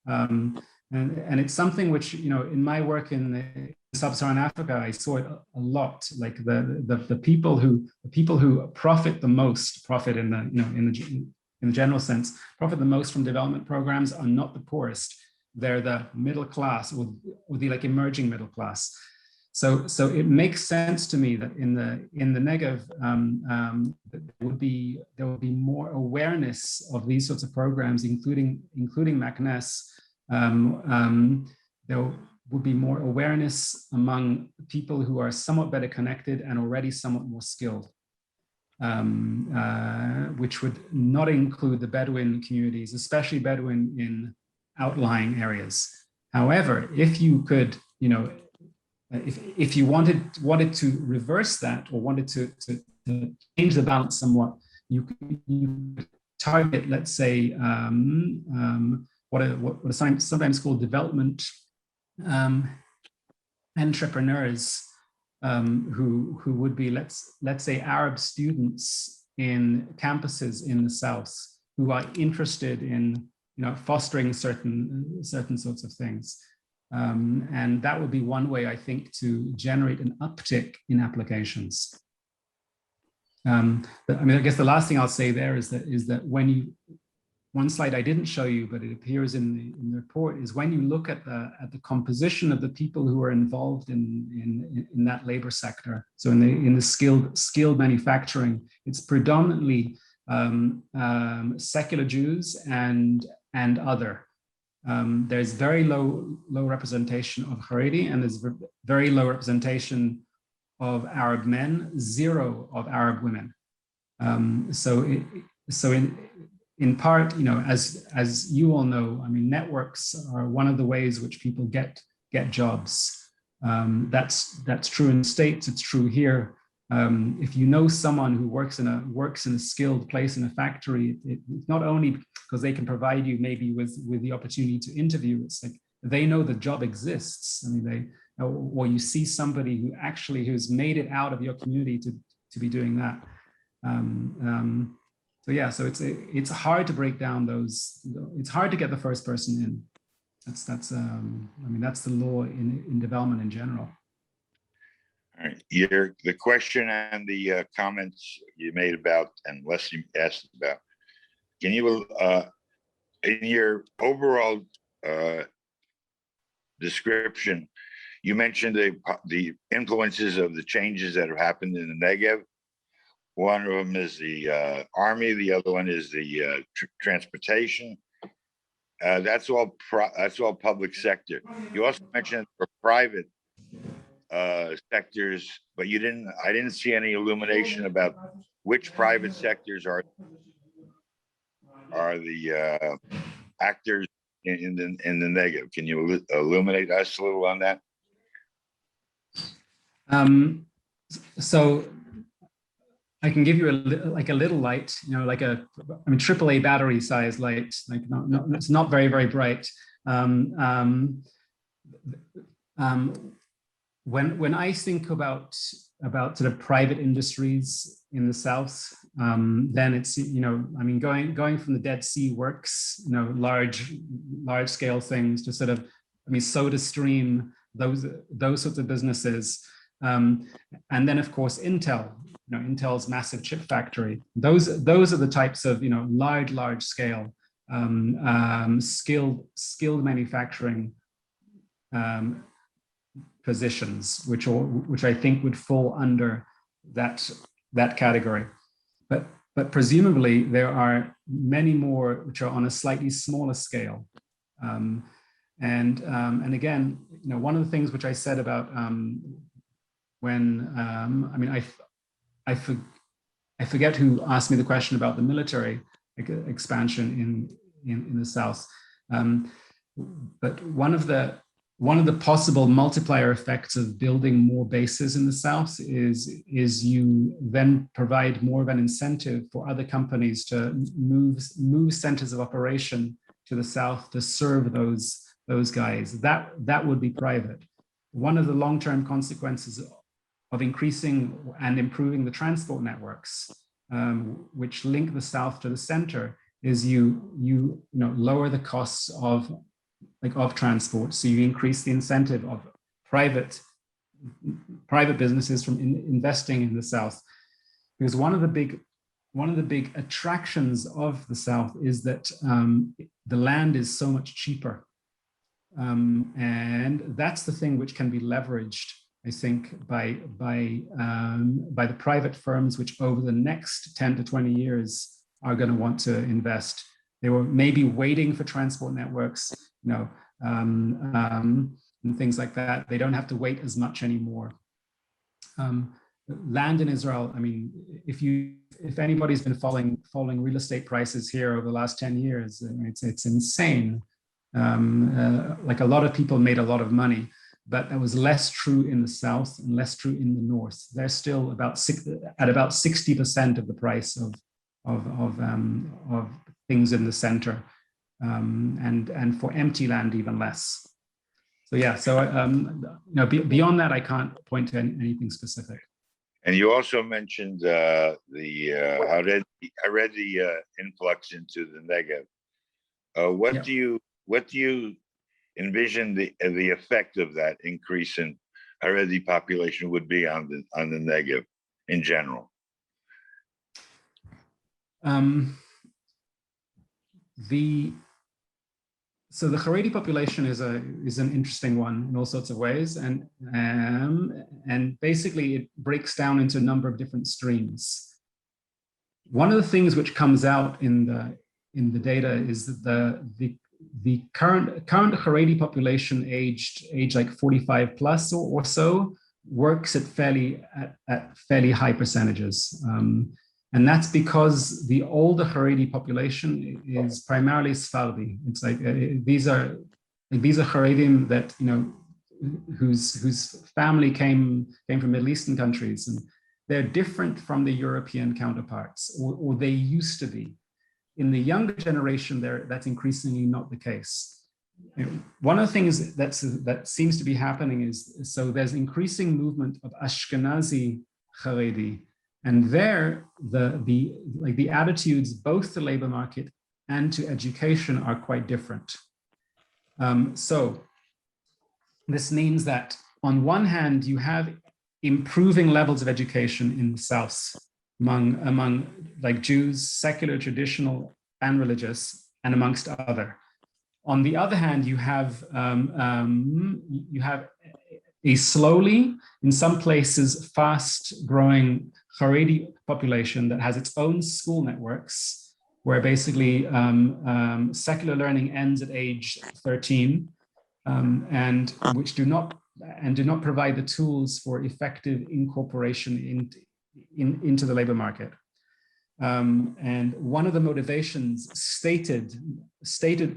and it's something which in my work in sub-Saharan Africa I saw it a lot. Like the people who profit the most, in the general sense, profit the most from development programs are not the poorest. They're the middle class or the like emerging middle class. So it makes sense to me that in the Negev there will be more awareness of these sorts of programs, including MACNES. There would be more awareness among people who are somewhat better connected and already somewhat more skilled, which would not include the Bedouin communities, especially Bedouin in outlying areas. However, if you could, if you wanted to reverse that or wanted to change the balance somewhat, you could target, let's say, what are sometimes called development entrepreneurs, who would be let's say Arab students in campuses in the South who are interested in fostering certain sorts of things. And that would be one way, I think, to generate an uptick in applications. I guess the last thing I'll say there is that when one slide I didn't show you, but it appears in the report, is when you look at the composition of the people who are involved in that labor sector. So in the skilled manufacturing, it's predominantly secular Jews and other. There's very low representation of Haredi, and there's very low representation of Arab men, zero of Arab women. In part, as you all know, networks are one of the ways which people get jobs. That's true in the States. It's true here. If you know someone who works in a skilled place in a factory, it's not only because they can provide you maybe with the opportunity to interview. It's like they know the job exists. Or you see somebody who's made it out of your community to be doing that. So it's hard to break down those. It's hard to get the first person in. That's the law in development in general. All right, the question and the comments you made about, and Leslie asked about, can you, in your overall description. You mentioned the influences of the changes that have happened in the Negev. One of them is the army. The other one is the transportation. That's all public sector. You also mentioned for private sectors, but I didn't see any illumination about which private sectors are the actors in the Negev. Can you illuminate us a little on that? So I can give you a little light, like AAA battery size light, like it's not very, very bright. When I think about sort of private industries in the South, then it's, going from the Dead Sea Works, large scale things to sort of, Soda Stream, those sorts of businesses. And then of course, Intel, Intel's massive chip factory. Those are the types of, large scale, skilled manufacturing positions, which I think would fall under that category. But presumably there are many more which are on a slightly smaller scale. And again, one of the things which I said about when I forget who asked me the question about the military expansion in the South, but one of the possible multiplier effects of building more bases in the South is you then provide more of an incentive for other companies to move centers of operation to the South to serve those guys. That would be private. One of the long-term consequences of increasing and improving the transport networks, which link the South to the center, is you lower the costs of transport. So you increase the incentive of private businesses from investing in the South. Because one of the big attractions of the South is that the land is so much cheaper. And that's the thing which can be leveraged, I think, by the private firms, which over the next 10 to 20 years are going to want to invest. They were maybe waiting for transport networks, and things like that. They don't have to wait as much anymore. Land in Israel, if anybody's been following real estate prices here over the last 10 years, it's insane. Like a lot of people made a lot of money, but that was less true in the South and less true in the North. They're still about 60% of the price of things in the center, and for empty land even less. So yeah, beyond that, I can't point to anything specific. And you also mentioned I read the influx into the Negev. What do you envision the effect of that increase in Haredi population would be on the Negev in general? So the Haredi population is an interesting one in all sorts of ways, and basically it breaks down into a number of different streams. One of the things which comes out in the data is that the current Haredi population aged like 45 plus or so works at fairly high percentages. And that's because the older Haredi population is primarily Sephardi. It's like these are Haredim that whose family came from Middle Eastern countries, and they're different from the European counterparts, or they used to be. In the younger generation, that's increasingly not the case. One of the things that seems to be happening is, so there's increasing movement of Ashkenazi Haredi. And there, the attitudes both to labor market and to education are quite different. So this means that on one hand, you have improving levels of education in the South among like Jews, secular, traditional, and religious, and amongst other. On the other hand, you have a slowly, in some places, fast-growing Haredi population that has its own school networks, where basically secular learning ends at age 13, and which do not provide the tools for effective incorporation into the labor market. And one of the motivations, stated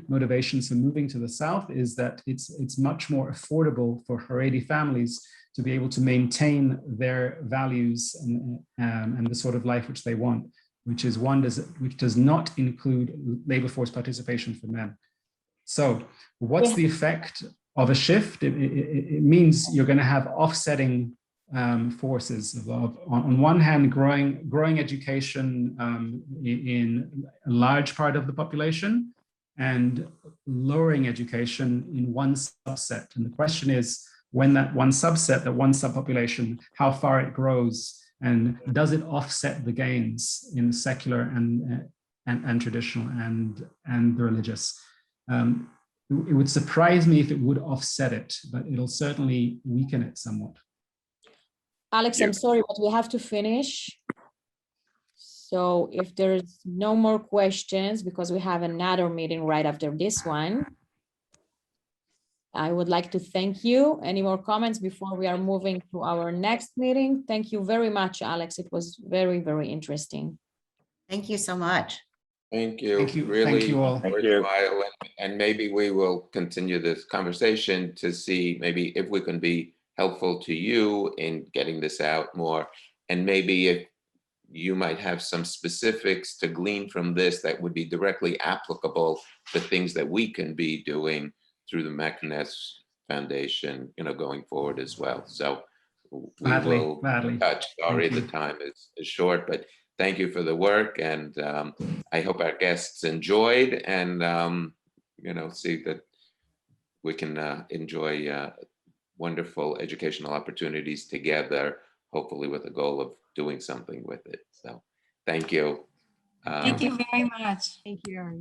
motivations for moving to the South, is that it's much more affordable for Haredi families to be able to maintain their values and the sort of life which they want, which does not include labor force participation for men. So what's the effect of a shift? It means you're going to have offsetting forces of, on one hand, growing education in a large part of the population, and lowering education in one subset. And the question is, when that one subset, that one subpopulation, how far it grows, and does it offset the gains in secular and traditional and the religious? It would surprise me if it would offset it, but it'll certainly weaken it somewhat. Alex, I'm sorry, but we have to finish. So if there's no more questions, because we have another meeting right after this one, I would like to thank you. Any more comments before we are moving to our next meeting? Thank you very much, Alex. It was very, very interesting. Thank you so much. Thank you. Thank you. Really Thank you all. worthwhile. And maybe we will continue this conversation to see maybe if we can be helpful to you in getting this out more. And maybe if you might have some specifics to glean from this that would be directly applicable to things that we can be doing through the Meknes Foundation, going forward as well. So we will touch. Sorry, the time is short, but thank you for the work, and I hope our guests enjoyed, and see that we can enjoy wonderful educational opportunities together, hopefully with the goal of doing something with it. So thank you. Thank you very much. Thank you.